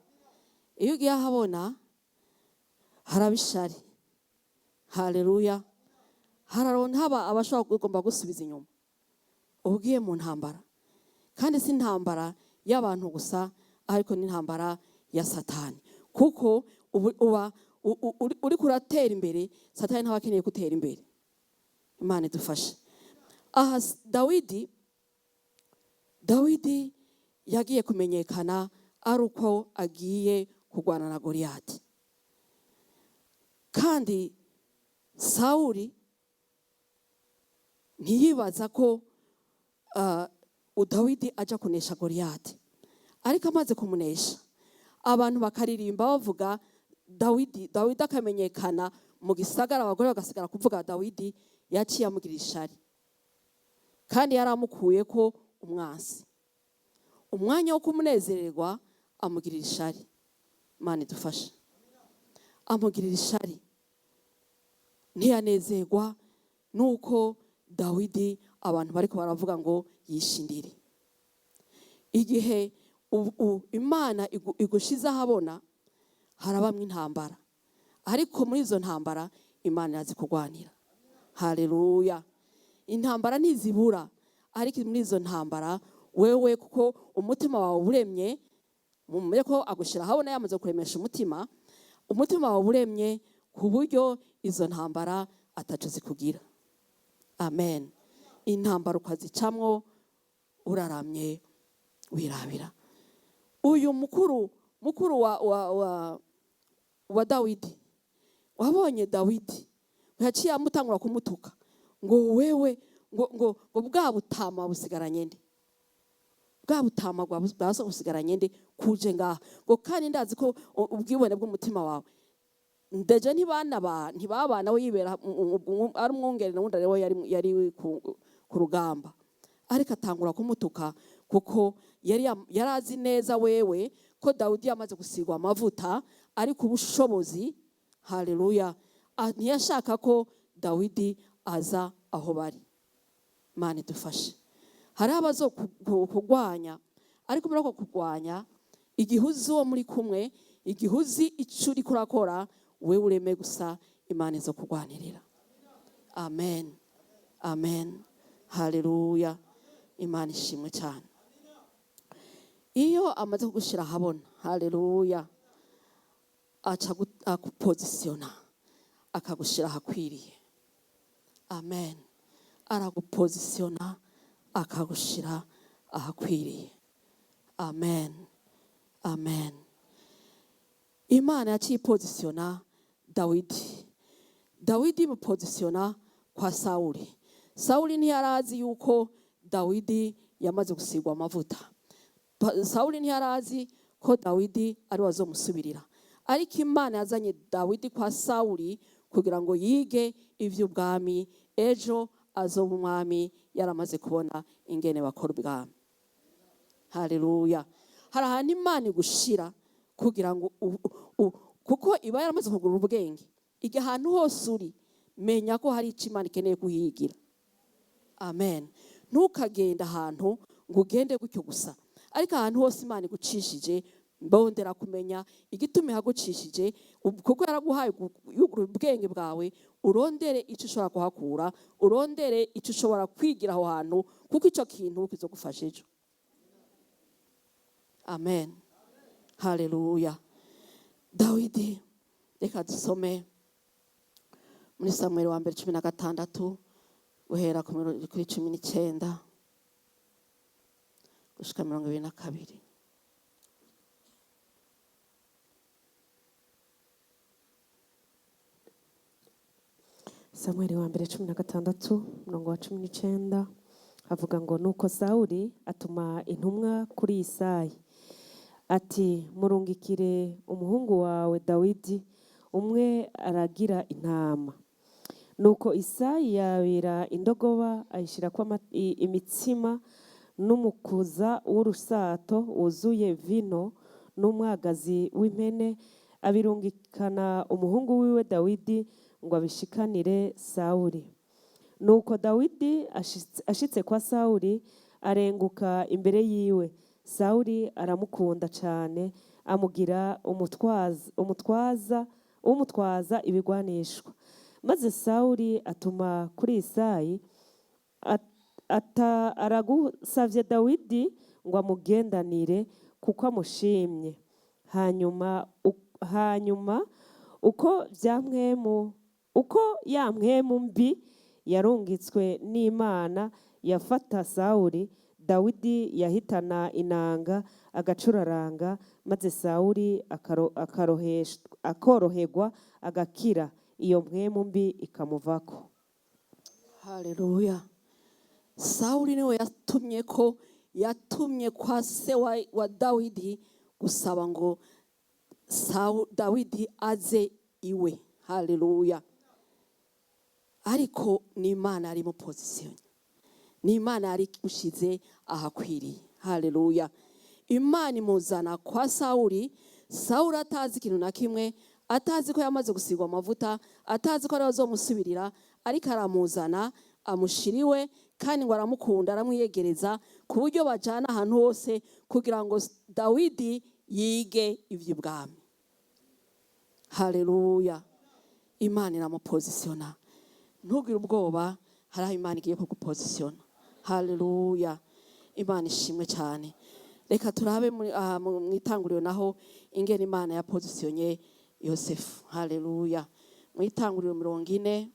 B: Iyo ugiye habona harabishari. Haleluya. Haba abashaka kugomba gusubiza inyuma. Ubugiye mu ntambara. Kandi si intambara y'abantu gusa, ariko ni intambara ya Satani. Kuko uba uri kuratera imbere, Satani ntawe akeneye gutera imbere. Imana idufashe. Aha Dawidi yagiye kumenyekana ari uko agiye kurwana na Goliyati. Kandi Sawuli ntiyibaza ko Dawidi aja kunesha Goliyati. ariko amaze kumunesha abantu bakaririmba bavuga Dawidi akamenyekana mu gisagara, abagore bagasigara kuvuga Dawidi yaciye amugira ishari kandi yaramukuye ko umwansi. Umwanya wo kumunezererwa amugirira ishari. Imana idufashe. Amugirira ishari, ntiyanezerwa nuko Dawidi abantu bariko baravuga ngo yishindire. Igihe Imana igushize ahabona harabamwe intambara, ariko muri izo ntambara Imana irazi kurwanira. Haleluya. Intambara ntizibura, ariko muri izo ntambara wewe kuko umutima wawe uremye, mumenye ko agushira habona yamaze kuremesha umutima wawe uremye ku buryo izo ntambara ataco zikugira. Amen. Intambara ukazicamwo uraramye wirabira. Uyu mukuru wa Dawidi, wabonye Dawidi yaciye amutangura kumutuka ngo wewe ngo bwa butama busigaranye nde, bwa butama bwaso busigaranye nde kuje ngaha ngo kandi ndazi ko ubwibone bw'umutima wawe ndeje ntibabana we yibera ari umwungere n'undi rero yari ku rugamba, ariko atangura kumutuka kuko yari azi neza wewe ko Dawidi yamaze gusigwa amavuta ariko ubushobozi. Haleluya. Ntiyashaka ko Dawidi aza aho bari. Imana idufashe. Hari abazo kugwanya, ariko muri ako kugwanya igihuzi wo muri kumwe, igihuzi icuri kurakora, wewe ureme gusa Imana izo kugwanirira. Amen. Amen. Haleluya. Imana ishimwe cyane. Iyo amaze kugushira habona, haleluya, aca akupozisiona akagushira hakwiriye. Amen. Aragupozisiona akagushira ahakwiriye. Amen. Amen. Imana yacipozisiona Dawidi mupozisiona kwa Sawuli ntiyarazi yuko Dawidi yamaze gusigwa amavuta. Sawuli ntiyarazi ko Dawidi ari wazomusubirira, ariko Imana yazanye Dawidi kwa Sawuli kugira ngo yige ivy'ubwami, ejo azoba umwami yaramaze kubona ingene bakora ubwami. Haleluya. Hari ahantu Imana igushira kugira ngo kuko iba yaramaze kugura ubwenge. Igihe ahantu hose uri, menya ko hari icyo Imana ikeneye kuhigira. Amen. Ntukagenda ahantu ngo ugende gutyo gusa, ariko ahantu hose Imana igucishije mbondera kumenya igituma hagucishije, kuko yaraguhaye ubwenge bwawe, urondere icyo ushobora kuhakura, urondere icyo ushobora kwigira aho hantu, kuko icyo kintu kizogufasha ejo. Amen. Haleluya. Dawidi, reka dusome muri Samuel wa mbere 16 guhera kuri 19 gushika 22.
C: Samuel wa mbere 16 murongo wa 19 havuga ngo nuko Sawuli atuma intumwa kuri Isayi ati murungikire umuhungu wawe Dawidi umwe aragira intama. Nuko Isayi yabira indogoba ayishira kwa imitsima n'umukuza w'urusato wuzuye vino n'umwagazi w'impene, abirungikana umuhungu wiwe Dawidi ngo abishikanire Sawuli. Nuko Dawidi ashitse kwa Sawuli arenguka imbere yiwe. Sawuli aramukunda cyane, amugira umutwaza ibigwanishwa. Maze Sawuli atuma kuri Isayi aragusavye Dawidi ngo amugendanire kuko amushimye. Hanyuma uko ya mpwemu mbi yarungitswe n'Imana yafata Sawuli, Dawidi yahitana inanga agacuraranga, maze Sawuli akoroherwa agakira, iyo mpwemu mbi ikamuvako.
B: Haleluya. Sawuli niwe yatumye ko yatumye kwa se wa Dawidi gusaba ngo Dawidi aze iwe. Haleluya. Ariko ni Imana ari mu position, ni Imana ari ushize ahakwiriye. Haleluya. Imana imuzana kwa Sawuli atazi ikintu na kimwe, atazi ko yamaze gusigwa amavuta, atazi ko ari azomusubirira, ariko aramuzana amushiriwe, kandi ngo aramukunda, aramwiyegereza ku buryo bajana ahantu hose kugira ngo Dawidi yige ivy'ubwami. Haleluya. Imana iramupozisiona. Ntugire ubwoba, haraho Imana igiye kugupozisiona. Haleluya. Imana ishimwe cyane. Reka turabe mu itanguriro naho ingene Imana yapozisiyonye Yosefu. Haleluya. Mu itanguriro 40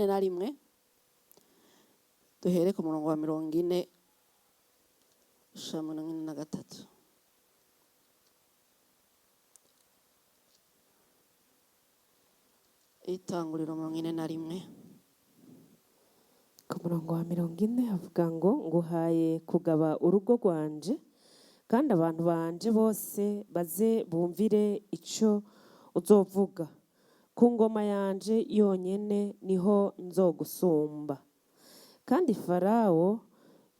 B: na rimwe, duhere ku murongo wa 40 shamana na gatatu. Itanguriro 41
C: ku murongo wa 40 havuga ngo nguhaye kugaba urugo rwanje, kandi abantu banje bose baze bumvire ico uzovuga. Ku ngoma yanje yonyene niho nzogusumba. Kandi Farawo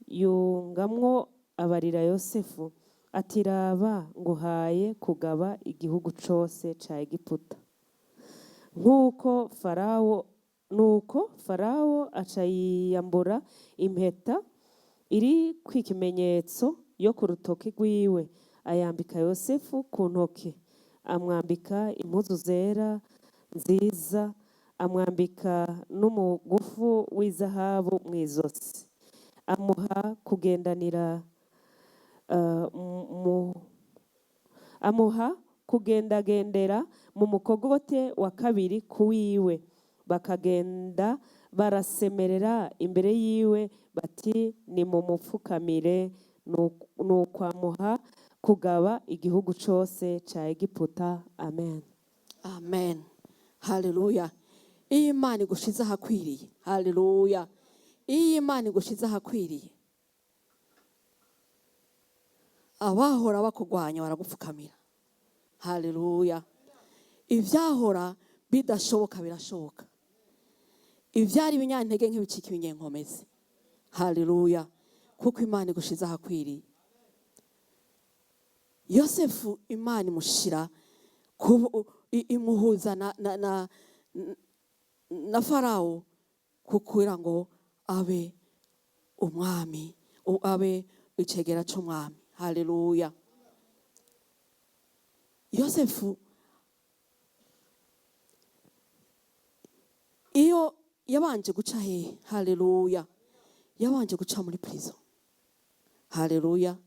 C: yungamwo abarira Yosefu ati raba nguhaye kugaba igihugu cose ca Egiputa. Nuko Farawo aca yiyambura impeta iri kw'ikimenyetso yo ku rutoke rwiwe, ayambika Yosefu ku ntoke, amwambika impuzu zera nziza, amwambika n'umugufu w'izahabu mw'izosi, amuha kugendagendera mu mukogote wa kabiri kuwiwe. Bakagenda barasemerera imbere yiwe bati nimumupfukamire. Nukwamuha kugaba igihugu cose ca Egiputa. Amen.
B: Amen. Haleluya. Iyi Imana igushize ahakwiriye. Haleluya. Iyi Imana igushize ahakwiriye, abahora bakugwanya baragupfukamira. Haleluya. Ivyahora bidashoboka birashoboka, ivyari binyantege nk'ibicika ibinyenkomezi. Haleluya. Kuko Imana igushize ahakwiriye. Yosefu Imana imushira imuhuza na Farawo kugira ngo abe umwami, abe icegera c'umwami. Haleluya. Yosefu iyo yabanje guca hehe? Haleluya. Yabanje guca muri prison. Haleluya.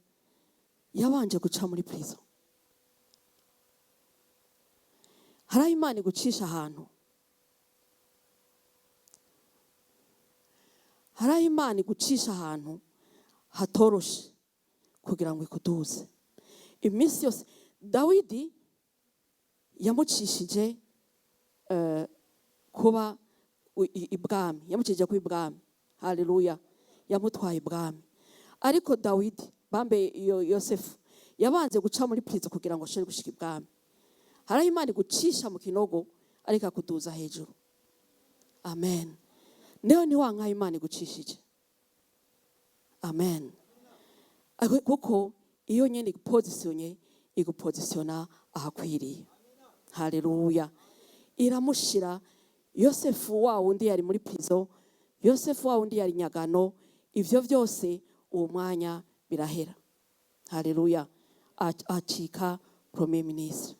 B: Yabanje guca muri prison. Haraho Imana igucisha ahantu, haraho Imana igucisha ahantu hatoroshe kugira ngo ikuduze. Iminsi yose Dawidi yamucishije kuba ibwami, yamucishije kuba ibwami. Haleluya. Yamutwaye ibwami. Ariko Dawidi bambe Yosefu yabanze guca muri prison kugira ngo ashobore gushika ibwami. Haraho Imana igucisha mu kinogo ariko akuduza hejuru. Amen. Neo ni wanka Imana igucishije. Amen. Kuko iyo nyene igupozisiona ahakwiriye. Haleluya. Iramushira Yosefu wa wundi yari muri prison, Yosefu wa wundi yari nyagano, ivyo vyose uwo mwanya birahera. Haleluya. Acika premier ministre.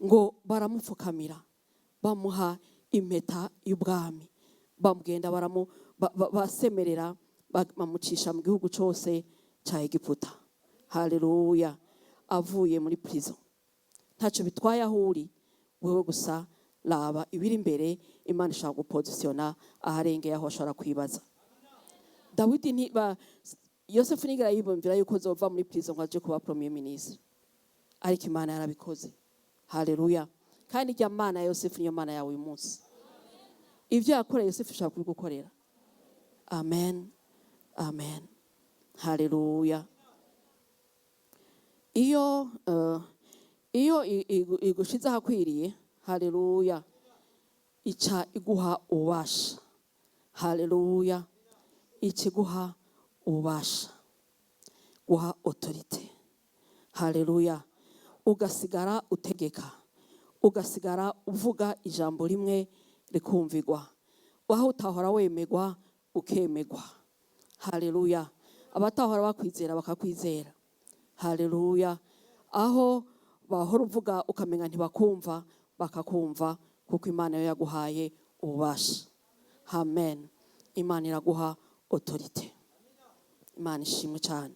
B: Ngo baramupfukamira, bamuha impeta y'ubwami, bamugenda basemerera, bamucisha mu gihugu cose ca Egiputa. Haleluya. Avuye muri prison. Ntaco bitwaye ahuri, wewe gusa laba ibiri imbere. Imana ishaka gupozisiona aharengeye aho ashobora kwibaza. Dawidi Yosefu nigera yibumvira yuko zova muri prison ngo aje kuba premier ministre, ariko Imana yarabikoze. Haleluya. Kandi ijya Mana ya Yosefu niyo Mana yawe uyu munsi. Ivyo yakoreye Yosefu ishaka kubigukorera. Amen. amen. Haleluya. Iyo igushize ahakwiriye, haleluya, ica iguha ububasha. Haleluya. Ikiguha ububasha, guha autorite. Haleluya. Ugasigara utegeka, ugasigara uvuga ijambo rimwe rikumvigwa, waho utahora wemegwa ukemegwa. Haleluya. Abatahora bakwizera bakakwizera. Haleluya. Aho bahora uvuga ukamenya ntibakumva bakakumva, kuko Imana yo yaguhaye ububasha. Amen. Imana iraguha autorite. Imana ishimwe cyane.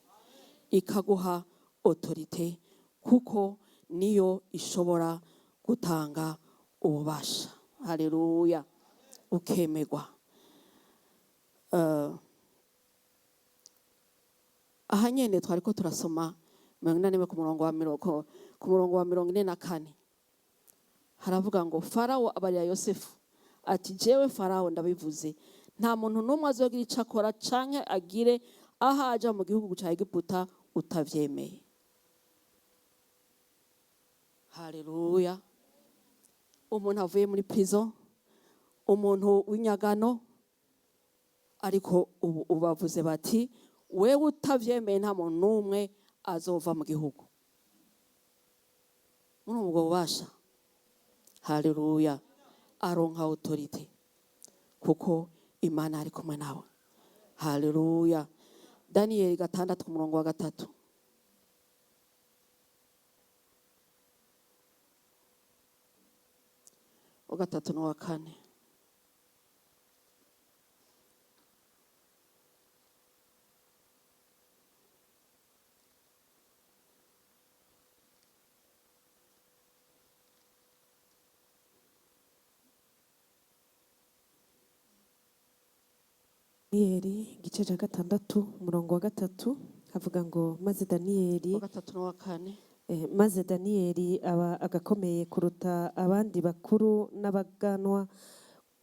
B: Ikaguha autorite kuko niyo ishobora gutanga ububasha. Haleluya. Ukemegwa. Aha nyene twariko turasoma 44 ku murongo wa 44 haravuga ngo Farawo abarira Yosefu ati jewe Farawo ndabivuze, nta muntu n'umwe azogira ico akora canke agire ahaja mu gihugu ca Egiputa utavyemeye. Haleluya. Umuntu avuye muri prison, umuntu w'inyagano, ariko ubu bavuze bati wewe utavyemeye nta muntu n'umwe azova mu gihugu. Muri ubwo bubasha, haleluya, aronka autorite kuko Imana ari kumwe nawe. Haleluya. Daniel 6 ku murongo wa 3. Wa 3 no wa 4.
C: Daniyeli igice cya 6 umurongo wa 3 havuga ngo maze Daniyeli
B: Wa 3 no wa 4.
C: maze Daniyeli aba agakomeye kuruta abandi bakuru n'abaganwa,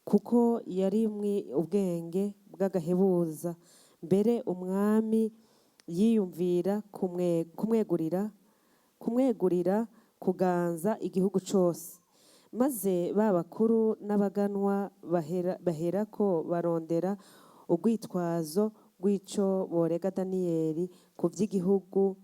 C: kuko yari ubwenge bw'agahebuza. Mbere umwami yiyumvira kumwegurira kuganza igihugu cyose. Maze ba bakuru n'abaganwa baherako barondera urwitwazo rw'ico borega Daniyeli ku by'igihugu,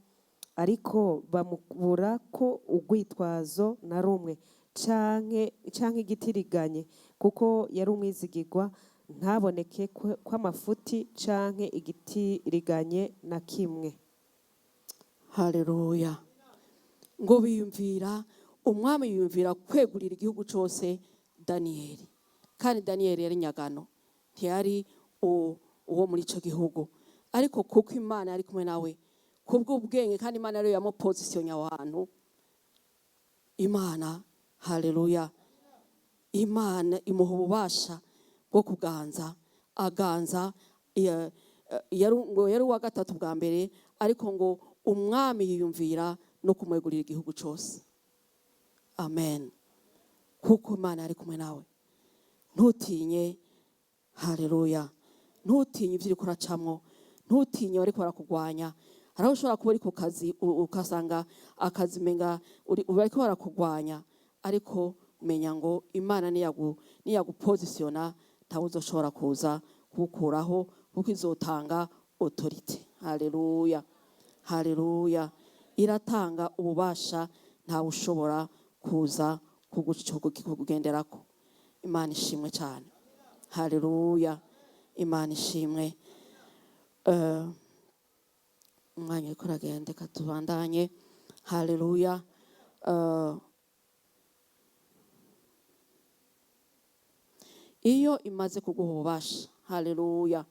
C: ariko bamubura ko urwitwazo na rumwe canke igitiriganye, kuko yari umwizigirwa, ntaboneke kw'amafuti canke igitiriganye na kimwe.
B: Haleluya. Ngo biyumvira, umwami yiyumvira kwegurira igihugu cyose Daniyeli. Kandi Daniyeli yari nyagano, ntiyari uwo muri ico gihugu, ariko kuko Imana yari kumwe nawe kubw'ubwenge, kandi Imana yari yamupositionye ahantu. Imana, haleluya, Imana imuha ububasha bwo kuganza, aganza. Yari uwa 3 bwa mbere, ariko ngo umwami yiyumvira no kumwegurira igihugu cyose. Amen. Kuko Imana ari kumwe nawe. Ntutinye. Haleluya. Ntutinye ivyo uriko uracamwo, ntutinye bariko barakugwanya. Haraho ushobora kuba uri ku kazi ukasanga akazi menga bariko barakugwanya, ariko menya ngo Imana niyagupositiona ntawe uzoshobora kuza kugukuraho, kuko izotanga autorite. Haleluya. Haleluya. Iratanga ububasha, ntawe ushobora kuza kugenderako. Imana ishimwe cyane. Haleluya. Imana ishimwe. Umwanya uriko uragenda, katubandanye. Haleluya. Iyo imaze kuguha ububasha, haleluya,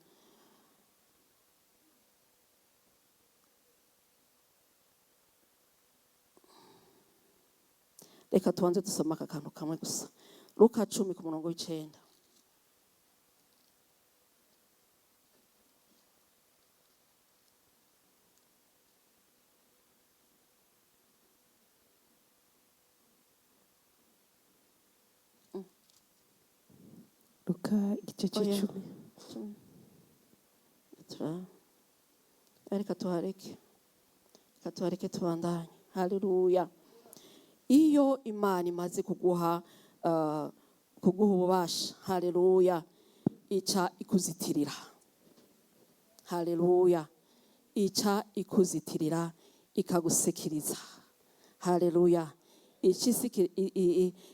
B: reka tubanze dusoma aka kantu kamwe gusa. Luka 10 ku murongo w'9.
C: Luka igice cy'icumi.
B: reka tuhareke tubandanye. Haleluya. Iyo Imana imaze kuguha ububasha, haleluya, ica ikuzitirira. Haleluya. Ica ikuzitirira ikagusekiriza. Haleluya.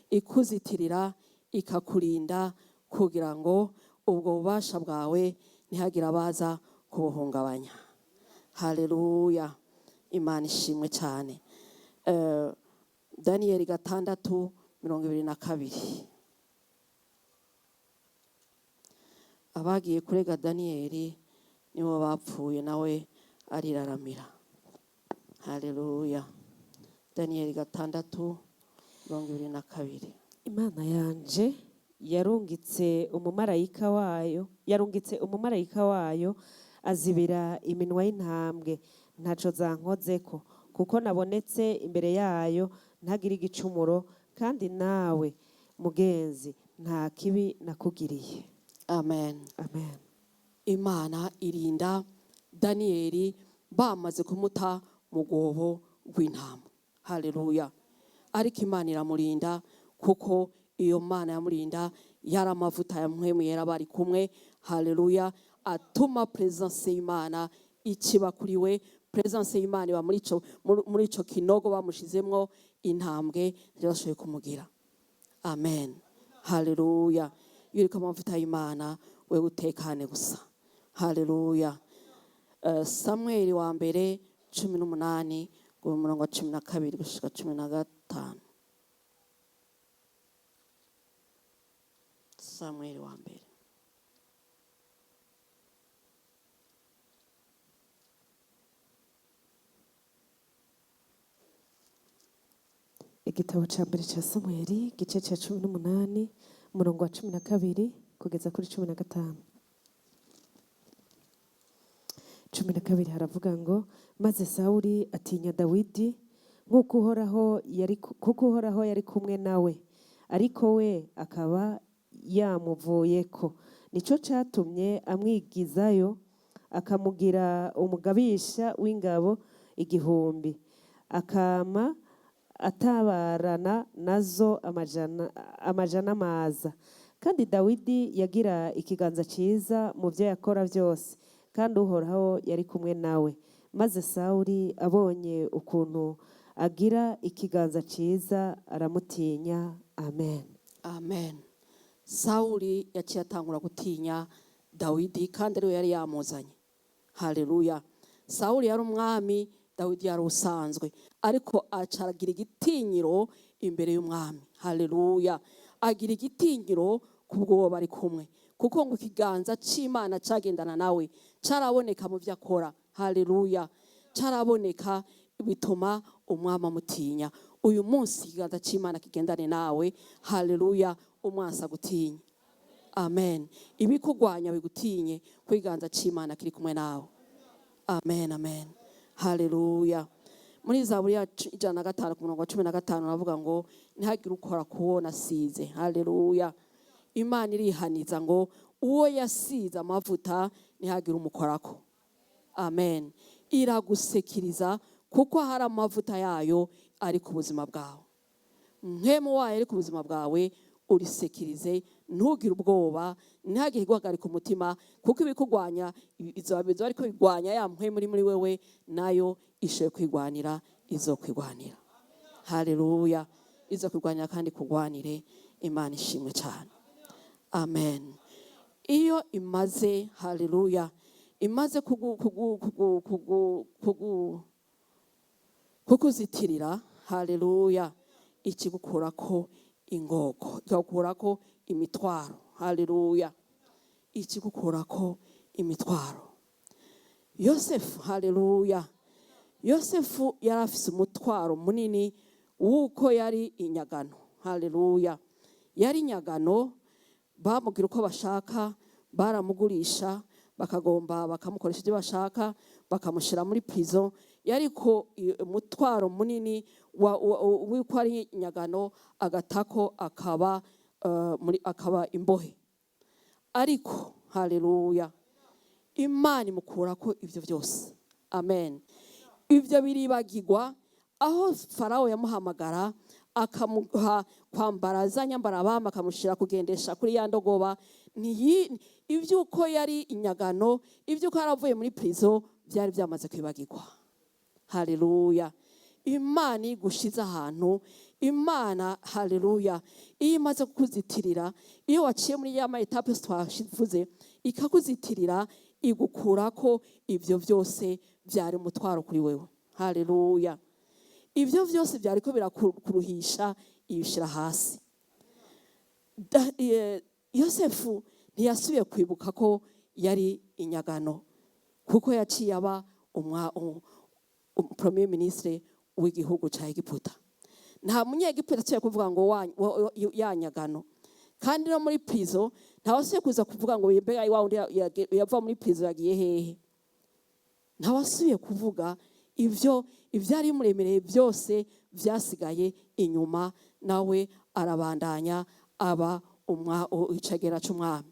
B: Ikuzitirira ikakurinda kugira ngo ubwo bubasha bwawe ntihagire abaza kubuhungabanya. Haleluya. Imana ishimwe cyane. Daniyeli 6:22. Abagiye kurega Daniyeli nibo bapfuye, nawe ariraramira. Haleluya. Daniyeli 6:22.
C: Imana yanje yarungitse umumarayika wayo azibira iminwa y'intambwe, ntaco zankozeko, kuko nabonetse imbere yayo ntagira igicumuro, kandi nawe mugenzi nta kibi nakugiriye.
B: Amen.
C: Amen.
B: Imana irinda Daniyeli bamaze kumuta mu rwobo rw'intama. Haleluya. Ariko Imana iramurinda, kuko iyo Mana yamurinda yari amavuta ya Mpwemu Yera bari kumwe. Haleluya. Atuma presence y'Imana ikiba kuri we. Presence y'Imana iba muri ico kinogo bamushizemwo intambwe byashoboye kumugira. Amen. Haleluya. Yuriko amavuta y'Imana, we utekane gusa. Haleluya. Samuel wa mbere 18 umurongo wa 12 gushika 15. Samuel wa mbere.
C: Igitabo ca mbere ca Samueli igice ca 18 umurongo wa 12 kugeza kuri 15. 12 haravuga ngo, maze Sawuli atinya Dawidi kuko Uhoraho yari kumwe nawe, ariko we akaba yamuvuyeko. Nico catumye amwigizayo akamugira umugabisha w'ingabo 1000, akama atabarana nazo amajana maza. Kandi Dawidi yagira ikiganza ciza mu byo yakora byose, kandi Uhoraho yari kumwe nawe. Maze Sawuli abonye ukuntu agira ikiganza ciza aramutinya. Amen.
B: Amen. Sawuli yaciye atangura gutinya Dawidi, kandi ariwe yari yamuzanye. Haleluya. Sawuli yari umwami, Dawidi yari usanzwe, ariko acaragira igitinyiro imbere y'umwami. Haleluya. Agira igitinyiro kubwo bari kumwe, kuko ngo ikiganza c'Imana cagendana nawe, caraboneka mu vyakora. Haleluya. Caraboneka, bituma umwami amutinya. Uyu munsi ikiganza c'Imana kigendane nawe. Haleluya. Umwansa gutinya. Amen. Ibikugwanya bigutinye, ko ikiganza c'Imana kiri kumwe nawe. Amen. Amen. Haleluya. Muri Zaburi ya 105 umurongo wa 15 navuga ngo, ntihagire ukora kuwona asize. Haleluya. Imana irihaniza ngo uwo yasize amavuta ntihagire umukorako. Amen. Iragusekiriza, kuko hari amavuta yayo ari ku buzima bwawe. Mpwemu wayo ari ku buzima bwawe, urisekirize, ntugire ubwoba, ntihagire guhagarika umutima, kuko ibikugwanya izo ariko bigwanya ya mpwemu muri wewe, nayo ishoye kwigwanira, izokwigwanira. Haleluya. Izokwigwanira kandi kugwanire. Imana ishimwe cyane. Amen. Iyo imaze, haleluya, imaze kukuzitirira, haleluya, ikigukurako ingoko, ikigukurako imitwaro. Haleluya. Ikigukurako imitwaro. Yosefu, haleluya. Yosefu yari afise umutwaro munini wuko yari inyagano. Haleluya. Yari inyagano, bamugira uko bashaka, baramugurisha, bakagomba bakamukoresha ibyo bashaka, bakamushira muri prison. Yariko umutwaro munini w'uko ari inyagano, agatako akaba imbohe. Ariko haleluya, imana imukurako ivyo vyose. Amen. Ivyo biribagirwa aho Farawo yamuhamagara akamuha kwambara za nyambara abami akamushira kugendesha kuri ya ndogoba. Ivyuko yari inyagano, ivyuko yaravuye muri prison byari byamaze kwibagirwa. Haleluya. Imana igushiza ahantu, Imana haleluya iyo imaze kukuzitirira, iyo waciye muri ya etape twavuze ikakuzitirira, igukurako ivyo vyose byari umutwaro kuri wewe. Haleluya. Ivyo vyose byariko birakuruhisha, ibishira hasi. Yosefu ntiyasubiye kwibuka ko yari inyagano, kuko yaciye aba premier ministre w'igihugu ca Egiputa. Nta munyegiputa cyo kuvuga ngo yanyagano, kandi no muri prison ntawasubiye kuza kuvuga ngo yebega iwundi yava muri prison yagiye hehe. Ntawasubiye kuvuga ivyo ivyari muremereye byose vyasigaye inyuma, nawe arabandanya aba icagera c'umwami.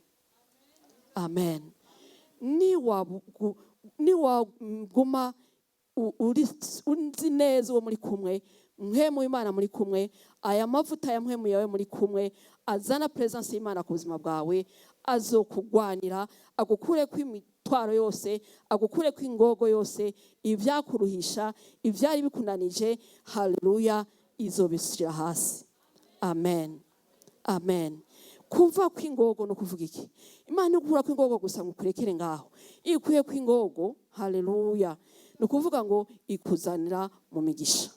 B: Amen. Ni waguma unzi neza uwo muri kumwe, Mpwemu Imana muri kumwe, aya mavuta ya Mpwemu yawe muri kumwe, azana presence y'Imana ku buzima bwawe, azokugwanira, agukure kw'imitwaro yose, agukure kw'ingogo yose, ivyakuruhisha, ivyari bikunanije. Haleluya, izobishyira hasi. Amen. Amen. Kuva kw'ingogo no kuvuga iki? Imana ikura kw'ingogo gusa ngo kurekere ngaho. Ikuye kw'ingogo, haleluya, no kuvuga ngo ikuzanira mu migisha.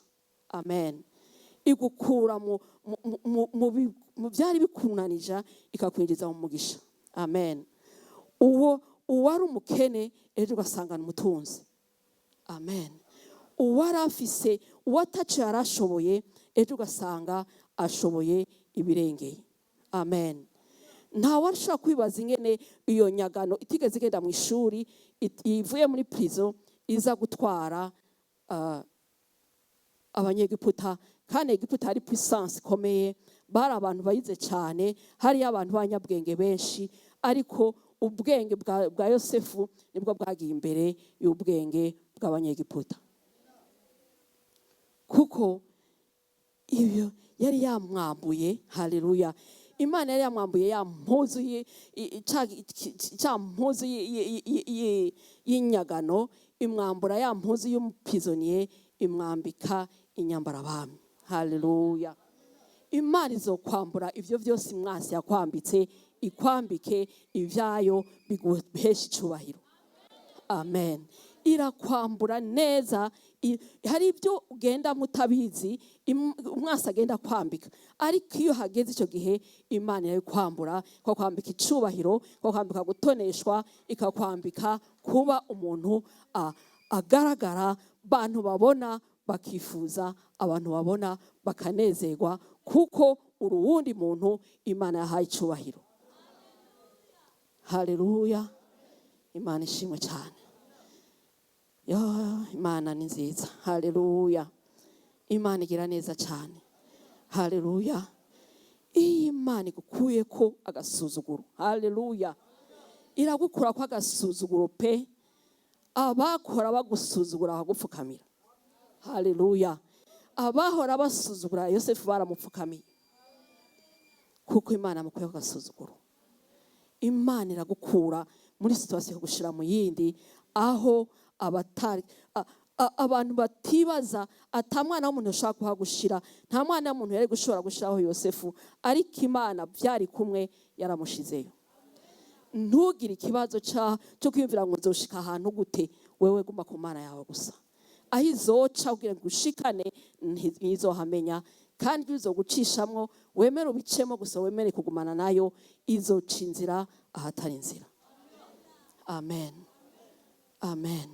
B: Amen. Igukura mu byari bikunanija ikakwinjiza mu mugisha. Amen. Uwari umukene ejo ugasangana umutunzi. Amen. Uwari afise, uwatacu yarashoboye ejo ugasanga ashoboye ibirengeye. Amen. Nta warashobora kwibaza ingene iyo nyagano itigeze igenda mu ishuri, ivuye muri prison iza gutwara abanyegiputa. Kandi Egiputa hari puissance ikomeye, bari abantu bayize cyane, hari abantu banyabwenge benshi, ariko ubwenge bwa Yosefu nibwo bwagiye imbere y'ubwenge bw'abanyegiputa, kuko ibyo yari yamwambuye. Haleluya. Imana yari yamwambuye ya mpuzu y'inyagano, imwambura ya mpuzu y'umuprisonnier, imwambika inyambara abami. Haleluya. Imana izokwambura ivyo vyose mwasi yakwambitse, ikwambike ivyayo biguhesha icubahiro. Amen. Irakwambura neza. Hari ibyo ugenda mutabizi umwasi agenda kwambika, ariko iyo hageze icyo gihe Imana irakwambura, ikakwambika icubahiro, ikakwambika gutoneshwa, ikakwambika kuba umuntu agaragara, abantu babona bakifuza, abantu babona bakanezerwa, kuko uruwundi muntu Imana yahaye icubahiro. Haleluya. Imana ishimwe cyane. Imana ni nziza. Haleluya. Imana igira neza cyane. Haleluya. Iyi Imana igukuye ko agasuzuguro. Haleluya. Iragukura ko agasuzuguro pe. Abakora bagusuzugura bagupfukamira. Haleluya. Abahora basuzugura Yosefu baramupfukamiye, kuko Imana amukuye ko agasuzuguro. Imana iragukura muri situation yo gushira mu yindi, aho abantu batibaza atamwana w'umuntu ushaka kuhagushira. Nta mwana w'umuntu yari gushobora gushiraho Yosefu, ariko Imana byari kumwe yaramushizeyo. Ntugire ikibazo cyo kwiyumvira ngo nzoshika ahantu gute. Wewe guma ku Mana yawe gusa, aho izoca ubwire ngo ushikane ntizohamenya, kandi izogucishamwo wemere ubicemo gusa, wemere kugumana nayo, izoca inzira ahatari inzira. Amen. Amen.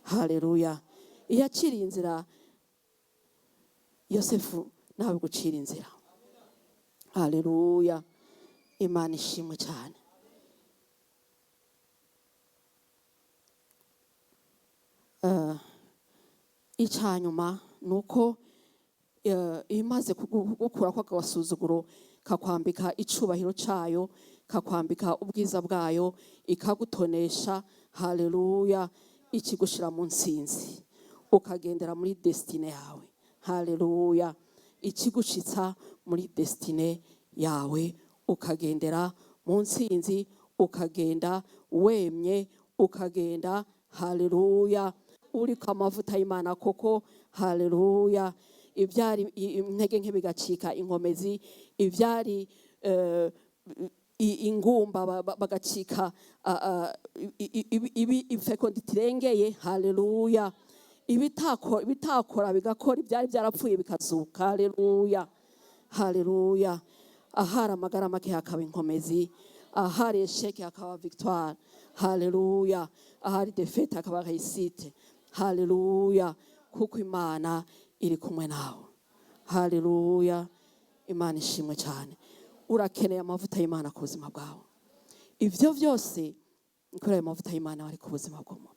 B: Haleluya. Iyaciriye inzira Yosefu nawe gucira inzira. Haleluya. Imana ishimwe cyane. Icyanyuma nuko imaze gukura kwa agasuzuguro, kakwambika icubahiro cyayo, kakwambika ubwiza bwayo, ikagutonesha. haleluya, ikigushira mu ntsinzi ukagendera muri destine yawe, haleluya, ikigushitsa muri destine yawe ukagendera mu ntsinzi, ukagenda wemye, ukagenda haleluya uriko amavuta y'Imana koko, haleluya. Ivyari intege nke bigacika inkomezi, ivyari ingumba bagacika ifekondi tirengeye, haleluya. Ibitakora bigakora, ibyari byarapfuye bikazuka, haleluya, haleluya. Ahari amagara make hakaba inkomezi, ahari esheke hakaba victoire, haleluya. Ahari defete hakaba réussite, haleluya, kuko Imana iri kumwe nawe, haleluya. Imana ishimwe cyane. Urakeneye amavuta y'Imana ku buzima bwawe. Ivyo byose kuri ayo mavuta y'Imana ari ku buzima bw'umuntu,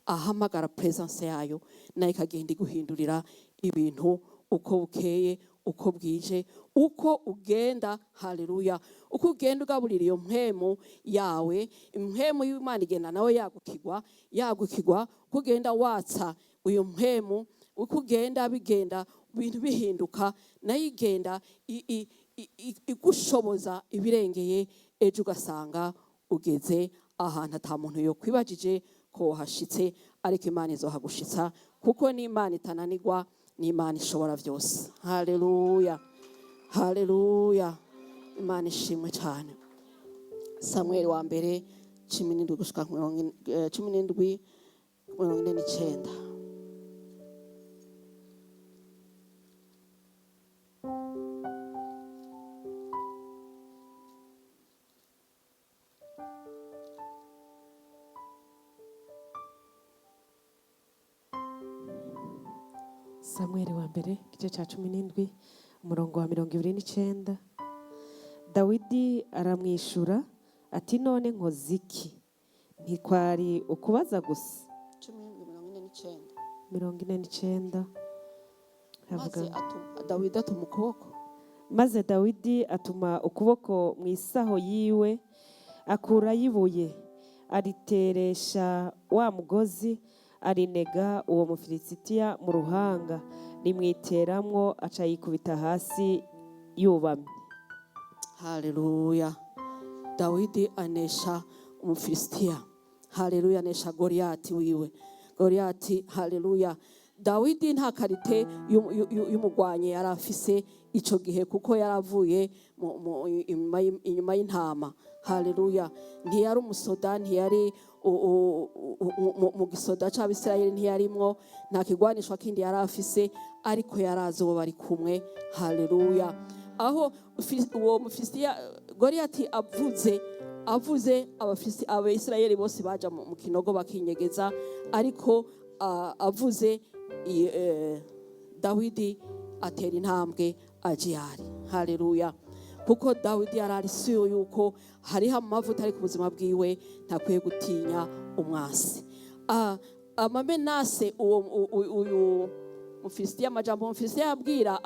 B: ahamagara presence yayo nayo ikagenda iguhindurira ibintu uko bukeye, uko bwije, uko ugenda, haleluya. Uko ugenda ugaburira iyo mpwemu yawe, impwemu y'Imana igenda nawe yagukigwa, uko ugenda watsa uyu mpwemu, uko ugenda bigenda ibintu bihinduka, nayo igenda igushoboza ibirengeye, ejo ugasanga ugeze ahantu ata muntu yo kwibajije ko wahashitse, ariko Imana izohagushitsa, kuko ni Imana itananirwa, ni Imana ishobora byose, haleluya, haleluya. Imana ishimwe cyane. Samuel wa mbere 17 gushika 17:49.
C: Samuel wa mbere igice cya 17 umurongo wa 29. Dawidi aramwishura ati none nkoze iki? Ntikwari ukubaza gusa. 49. Maze Dawidi atuma ukuboko mu isaho yiwe, akura yibuye, ariteresha wa mugozi, arinega uwo Mufilisitiya mu ruhanga, rimwiteramwo, aca yikubita hasi yubamye.
B: Haleluya. Dawidi anesha Umufilisitiya, haleluya, anesha Goliyati wiwe. Goliyati, haleluya. Dawidi nta karite y'umugwanye yari afise ico gihe, kuko yaravuye inyuma y'intama, haleluya. Ntiyari umusoda, ntiyari mu gisoda c'Abisirayeli, ntiyarimwo, nta kigwanishwa kindi yari afise, ariko yarazi uwo bari kumwe, haleluya. Aho uwo Mufilisitiya Goliyati avuze Abisirayeli bose baja mu kinogo bakinyegeza, ariko avuze Dawidi atera intambwe ajiyari, haleluya. Kuko Dawidi yarari siyo yuko hariho amavuta ari ku buzima bwiwe, ntakwiye gutinya umwasi. Amamenase uyu Mufilisitiya, amajambo Mufilisitiya yabwira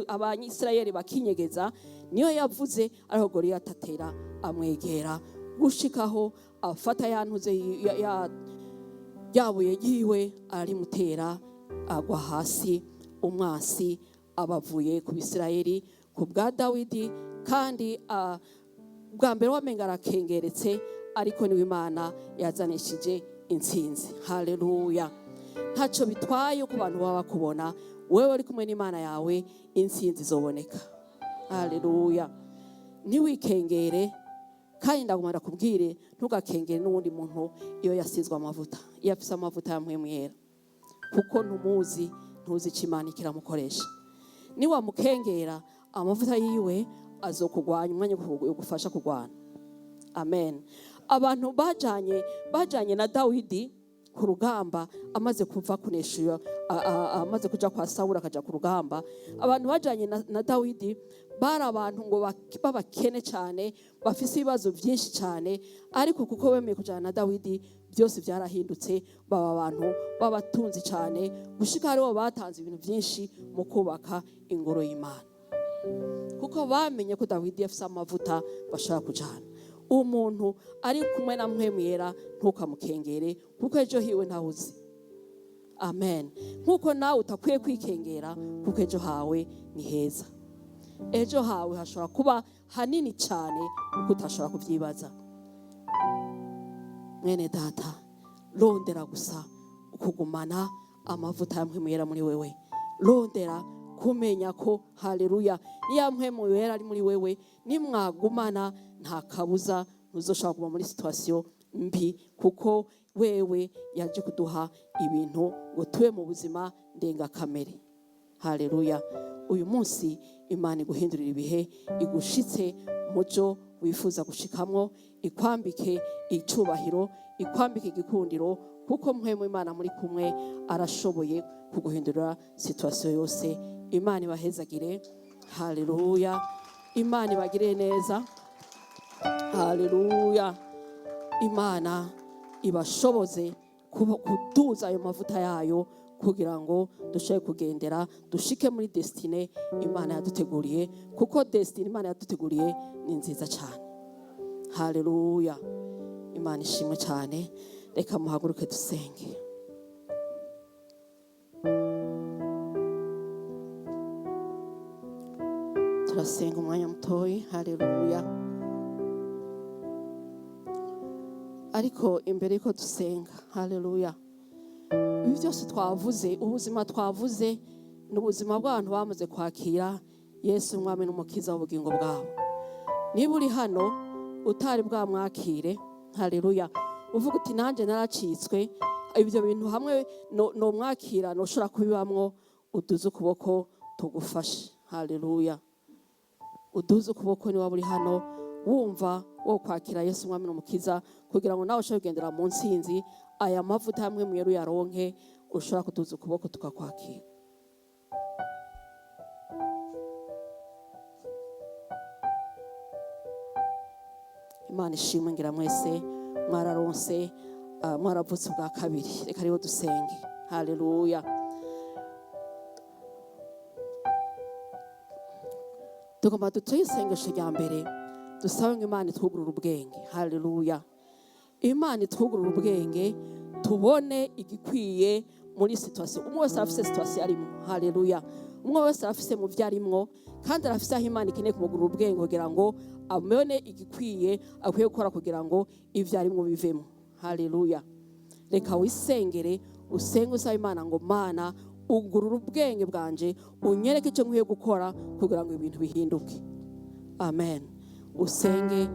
B: Abanyisirayeli bakinyegeza, niyo yavuze, ariko Goliyati atera amwegera gushikaho afata yantuze yabuye yiwe arimutera, agwa hasi, umwasi abavuye ku Bisirayeli ku bwa Dawidi. Kandi bwa mbere wamenga arakengeretse, ariko niwe Imana yazanishije intsinzi, haleluya. Ntaco bitwaye ku bantu baba bakubona, wewe uri kumwe n'Imana yawe, intsinzi izoboneka, haleluya. Ntiwikengere, kandi ndagumana kubwire, ntugakengere n'uwundi muntu iyo yasizwe amavuta, iyo afise amavuta ya Mpwemu Yera, kuko ntumuzi, ntuzi ico Imana ikiramukoresha. Niwamukengera, amavuta yiwe azokugwanya, umwanya ugufasha kugwana, amen. Abantu bajanye na Dawidi ku rugamba, amaze kuva kunesha, amaze kuja kwa Sawuli akaja ku rugamba, abantu bajanye na Dawidi bari abantu ngo babakene cyane, bafise ibibazo byinshi cyane, ariko kuko bemeye kujana na Dawidi, byose byarahindutse, baba abantu babatunzi cyane, gushika hariho batanze ibintu byinshi mu kubaka ingoro y'Imana, kuko bamenye ko Dawidi yafise amavuta bashaka kujana. umuntu ari kumwe na Mpwemu Yera ntukamukengere kuko ejo hiwe ntawuzi. Amen. Nkuko nawe utakwiye kwikengera kuko ejo hawe ni heza. Ejo hawe hashobora kuba hanini cyane kuko utashobora kuvyibaza. Mwene data, rondera gusa kugumana amavuta ya Mpwemu Yera muri wewe. Rondera kumenya ko haleluya niya Mpwemu Yera ari muri wewe, nimwagumana nta kabuza muzoshobora kuba muri situation mbi kuko wewe yaje kuduha ibintu ngo tube mu buzima ndenga kamere. Haleluya. Uyu munsi Imana iguhindurira ibihe, igushitse mujo wifuza gushikamwo, ikwambike icubahiro, ikwambike igikundiro kuko Mpwemu Imana muri kumwe arashoboye kuguhindurira situation yose. Imana ibahezagire. Haleluya. Imana ibagire neza. Haleluya. Imana ibashoboze kuduza ayo mavuta yayo kugira ngo dushobore kugendera dushike muri destine Imana yaduteguriye kuko destine Imana yaduteguriye ni nziza cyane. Haleluya. Imana ishimwe cyane. Reka muhaguruke dusenge. Turasenga umwanya mutoyi. Haleluya. Ariko imbere yuko dusenga, haleluya, ibi byose twavuze, ubuzima twavuze n'ubuzima bw'abantu bamaze kwakira Yesu umwami n'umukiza w'ubugingo bwabo. Niba uri hano utari bwamwakire, haleluya, uvuga uti nanjye naracitswe, ibyo bintu hamwe no mwakira no ushobora kubibamwo, uduze ukuboko tugufashe. Haleluya. Uduze ukuboko niba uri hano wumva wo kwakira Yesu umwami n'umukiza kugira ngo nawe ushobore kugendera mu nsinzi aya mavuta hamwe mu yeru yaronke, ushobora kuduza ukuboko tukakwakira. Imana ishimwe ngira mwese mwararonse mwaravutse ubwa kabiri. Reka rero dusenge. Haleluya. Tugomba dutuye isengesho rya mbere dusabe ngo Imana itwugurure ubwenge. Haleluya. Imana itwugurure ubwenge tubone igikwiye muri situation. Umwe wese afise situation arimo. Haleluya. Umwe wese afise mu vyarimwo kandi arafise aho Imana ikeneye kumugurura ubwenge kugira ngo amene igikwiye akwiye gukora kugira ngo ivyarimwo bivemo. Haleluya. Reka wisengere usenge usaba Imana ngo Mana ugurura ubwenge bwanje unyereke icyo nkwiye gukora kugira ngo ibintu bihinduke. Amen. Usenge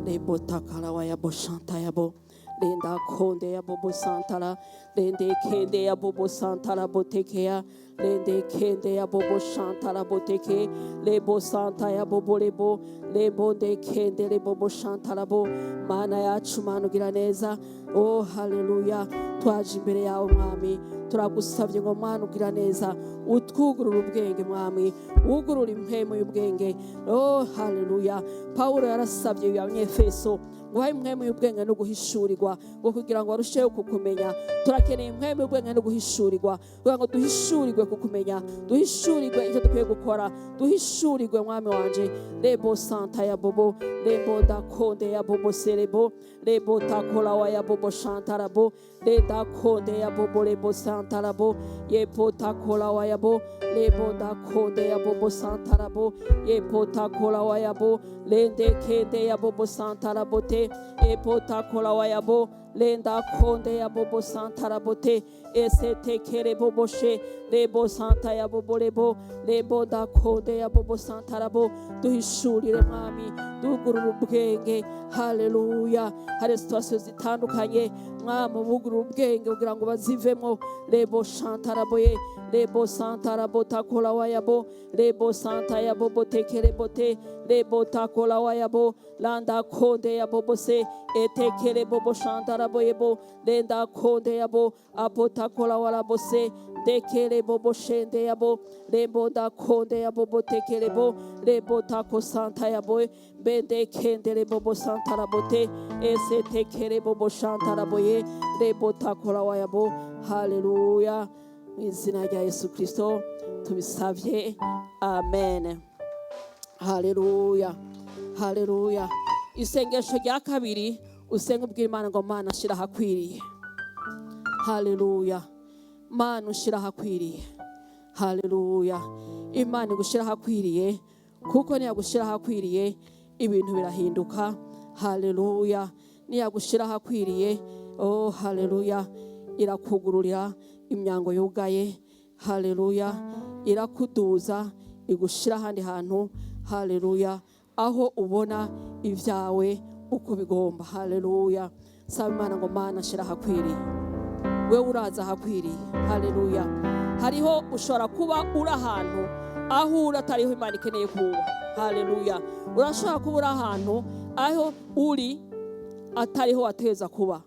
B: lebo takala wa yabo shanta yabo lenda konde ya bobo santara lende kende ya bobo santara botekea lende kende ya bobo shantara boteke lebo santa ya bobo lebo de kende le bobo shantara bo. Mana yacu Mana ugira neza. Oh haleluya. Twaje imbere yawe mwami, turagusavye ngo Mana ugira neza, utwugurura ubwenge mwami, ugurura impwemu y'ubwenge. Oh haleluya. Paulo yarasavye abanyefeso ngo haye impwemu y'ubwenge no guhishurirwa ngo kugira ngo arusheho kukumenya. Turakeneye impwemu y'ubwenge no guhishurirwa kugira ngo duhishurirwe kukumenya, duhishurirwe icyo dukwiye gukora, duhishurirwe mwami wanje. Lebo santa ya bobo lebo da konde ya bobo serebo lebo takola wa ya bobo shantarabo leda konde ya bobo lebo santarabo yepo takola wa ya bo lebo da konde ya bobo santarabo yepo takola wa ya bo lende kende ya bobo santarabo te yepo takola wa ya bo lenda konde ya bobo santarabo te esete kere bobo she lebo santa ya bobo lebo da konde ya bobo santarabo. Duhishurire mwami, dugurura ubwenge. Haleluya. Hari situation zitandukanye mwami, bugurura ubwenge kugira ngo bazivemo. Lebo shantaraboye lebo santarabo takola wayabo lebo santa ya bobo tekere bote lebo takola wayabo landa konde ya bobo se etekere bobo shantaraboye bo lenda konde ya bo apotakola wala bose dekere bobo shende ya bo lebo da konde ya bobo tekere bo lebo tako santa ya bo bende kendere bobo santarabote ese tekere bobo shantaraboye lebo takola wayabo. Haleluya. Mu izina rya Yesu Kristo tubisavye. Amen. Haleluya. Haleluya. isengesho rya kabiri usenga ubwira Imana ngo Mana shira hakwiriye. Haleluya. Mana ushira hakwiriye. Haleluya. Imana igushira hakwiriye kuko niyagushira hakwiriye ibintu birahinduka. Haleluya. Niyagushira hakwiriye, oh haleluya, irakugururira imyango yugaye. Haleluya. Irakuduza igushira handi hantu. Haleluya. Aho ubona ivyawe uko bigomba. Haleluya. Saba Imana ngo Mana shira hakwiriye. Wewe uraza hakwiriye. Haleluya. Hariho ushobora kuba uri ahantu aho uratariho Imana ikeneye kuba. Haleluya. Urashobora kuba uri ahantu aho uri atariho wateza kuba.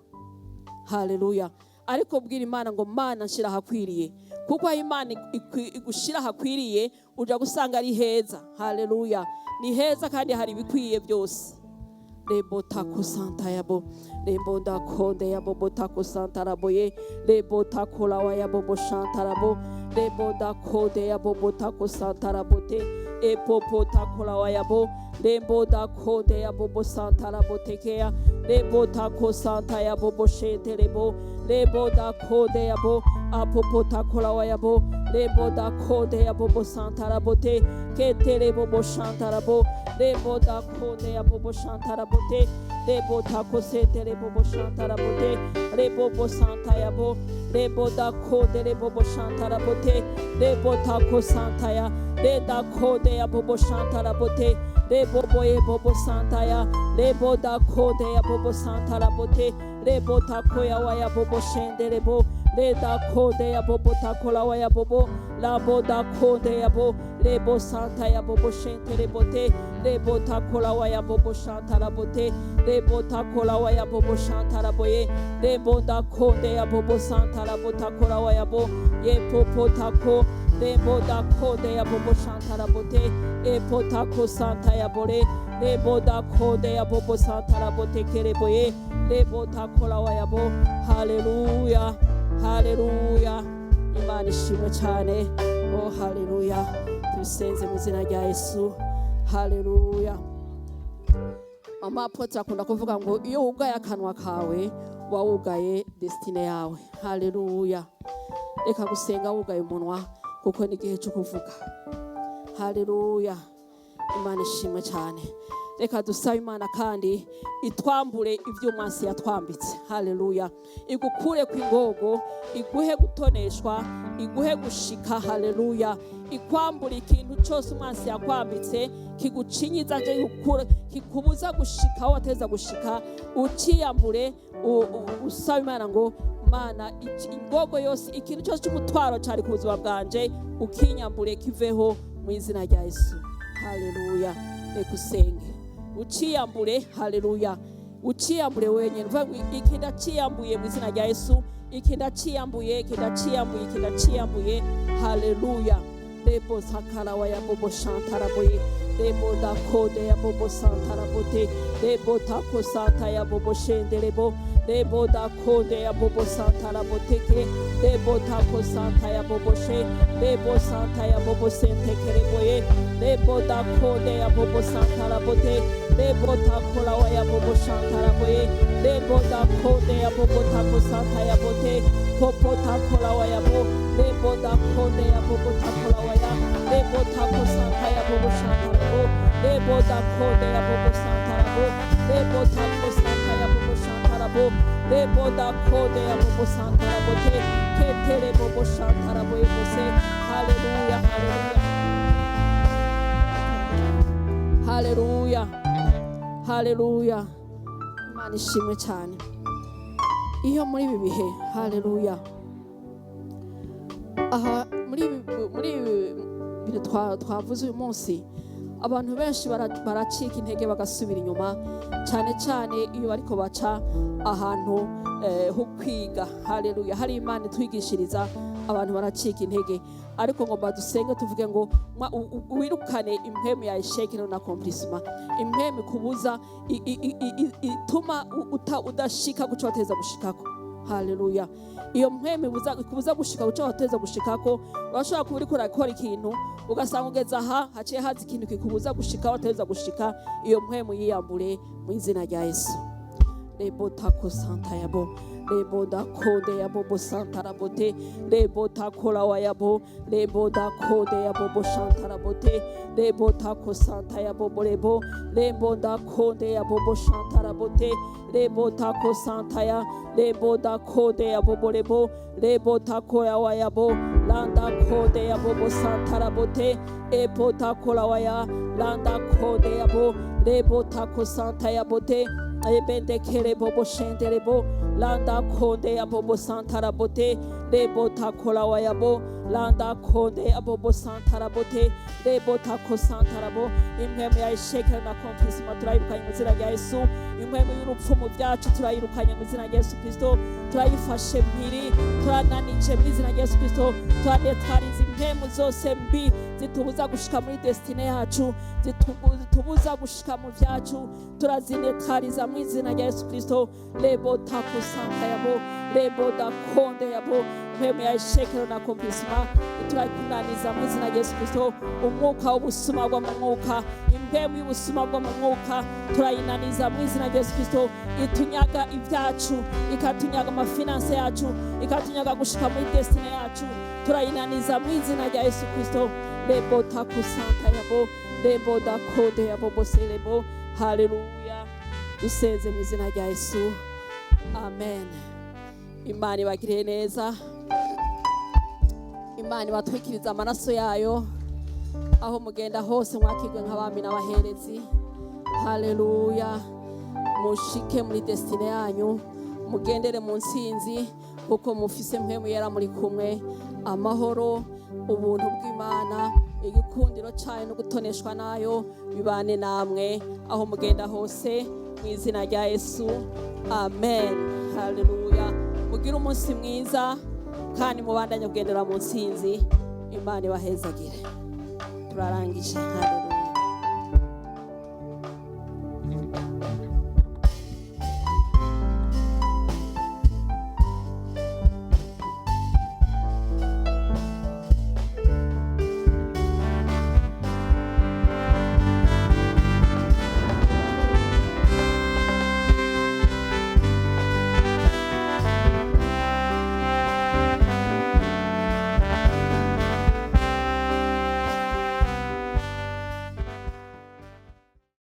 B: Haleluya. Ariko bwira Imana ngo Mana nshira hakwiriye, kuko Imana igushira hakwiriye uja gusanga ari heza. Haleluya. Ni heza kandi hari bikwiye byose. Lebo tako santa yabo, lebo da konde yabo botako santa raboye, lebo tako lawa yabo boshanta rabo, lebo da konde yabo botako santa rabote, epopo tako lawa yabo, lebo da konde yabo bosanta rabotekea, lebo tako santa yabo boshete lebo, lebo da konde yabo, apopo tako lawa yabo, lebo da konde yabo bosanta rabote, kete lebo boshanta rabo, lebo da konde yabo boshanta rabote, lebo tako sete lebo boshanta rabote, lebo bosanta yabo, lebo da konde lebo boshanta rabote, lebo tako santa ya, le da konde yabo boshanta rabote, lebo boye bobo santa ya, lebo da konde yabo bosanta rabote, lebo tako ya waya bobo shende lebo, le da konde ya bobo takola wa ya bobo, la boda konde ya bo, lebo santa ya bobo shente lebote, lebo takola wa ya bobo shanta rabote, lebo takola wa ya bobo shanta raboye, lebo da konde ya bobo santa rabota kola wa ya bo, ye popo tako, lebo da konde ya bobo shanta rabote, e potako santa ya bore, lebo da konde ya bobo santa rabote kereboye, lebo takola wa ya bo. Haleluya. Haleluya. Imana ishimwe cyane. Oh haleluya. Tusenze mu izina rya Yesu. Haleluya. Mama Apotre akunda kuvuga ngo iyo wugaye akanwa kawe wawugaye destine yawe. Haleluya. Reka gusenga wugaye umunwa kuko ni igihe cyo kuvuga. Haleluya. Imana ishimwe cyane. Reka dusabe Imana kandi itwambure ibyo umwansi yatwambitse. Haleluya. Igukure kw'ingogo, iguhe gutoneshwa, iguhe gushika. Haleluya. Ikwambure ikintu cyose umwansi yakwambitse kigucinyiza je kikubuza gushika aho wateza gushika, uciyambure. Usabe Imana ngo Mana ingogo yose, ikintu cyose cy'umutwaro cyari ku buzima bwanje ukinyambure kiveho mu izina rya Yesu. Haleluya. Reka usenge uciyambure. Haleluya. Uciyambure wenyine uvuga iki ndaciyambuye mu izina rya Yesu, iki ndaciyambuye, iki ndaciyambuye, iki ndaciyambuye. Haleluya. Lebo sakala wa ya bobo shantaraboye, lebo da kode ya bobo santarabote, lebo tako santa ya bobo shendelebo, lebo da kode ya bobo santaraboteke, lebo tako santa ya bobo she, lebo santa ya bobo sentekereboye, lebo da kode ya bobo santarabote, lebo tako la wa ya bobo shantaraboye, lebo da kode ya bobo tako santa ya bote, popo tako la wa ya bo, lebo da kode ya bobo tako la wa ya, lebo tako santa ya bobo shantarabo, lebo da kode ya bobo santarabo, lebo tako santa ya bobo shantarabo, lebo da kode ya bobo santarabo te, ketere bobo shantarabo yose. Haleluya. Haleluya. Haleluya. Haleluya. Imana ishimwe cyane. Iyo muri ibi bihe, haleluya, aha muri ibintu twavuze uyu munsi, abantu benshi baracika intege bagasubira inyuma, cyane cyane iyo bariko baca ahantu ho kwiga. Haleluya. Hari Imana itwigishiriza, abantu baracika intege. Ariko ngo badusenge tuvuge ngo wirukane impwemu ya esheke na accomplissement, impwemu kubuza ituma udashika gucoteza gushikako. Haleluya. Iyo mpwemu kubuza gushika uco wateza gushikako, urashobora kuba uriko urakora ikintu ugasanga ugeze aha haciye haza ikintu kikubuza gushika wateza gushika. Iyo mpwemu yiyambure mu izina rya Yesu. Lebo tako santa yabo, lebo da kode yabo bo santa rabote, lebo tako lawa yabo, lebo da kode yabo bo santa rabote, lebo tako santa yabo bo lebo da kode yabo bo santa rabote, lebo tako santa ya, lebo da kode yabo bo lebo tako lawa yabo, landa kode yabo bo santa rabote, lebo tako lawa ya, landa kode yabo, lebo tako santa yabote. Ebende kere bobo shenderebo landa konde ya bobo santara bote lebo takola wa yabo landa konde ya bobo santara bote lebo tako santara bo. Impwemu ya ishekera na konfisima turayirukanye mu izina rya Yesu. Impwemu y'urupfu mu byacu turayirukanye mu izina rya Yesu Kristo. Turayifashe mpiri turananije mu izina rya Yesu Kristo. Turanetariza impwemu zose mbi zitubuza gushika muri destine yacu, zitubuza gushika mu byacu, turazinetariza mu izina rya Yesu Kristo. Lebo tako santa yabo, lebo da konde yabo. Mpwemu ya ishekero na kompisima turakunaniza mu izina rya Yesu Kristo. Umwuka w'ubusuma bwo mu mwuka, impwemu y'ubusuma bwo mu mwuka turayinaniza mu izina rya Yesu Kristo. Itunyaga ibyacu, ikatunyaga amafinanse yacu, ikatunyaga gushika muri destine yacu, turayinaniza mu izina rya Yesu Kristo. Lebo tako santa yabo, lebo da konde yabo bose lebo. Haleluya. Duseze mu izina rya Yesu. Amen. Imana ibagire neza. Imana ibatwikiriza amaraso yayo aho mugenda hose, mwakirwe nk'abami n'abaherezi. Haleluya. Mushike muri destine yanyu, mugendere mu nsinzi kuko mufise Mpwemu Yera muri kumwe. Amahoro, ubuntu bw'Imana, igikundiro cyayo no gutoneshwa nayo bibane namwe aho mugenda hose mu izina rya Yesu. Amen. Haleluya. Mugire umunsi mwiza kandi mubandanye kugendera mu nsinzi. Imana ibahezagire. Turarangije. Haleluya.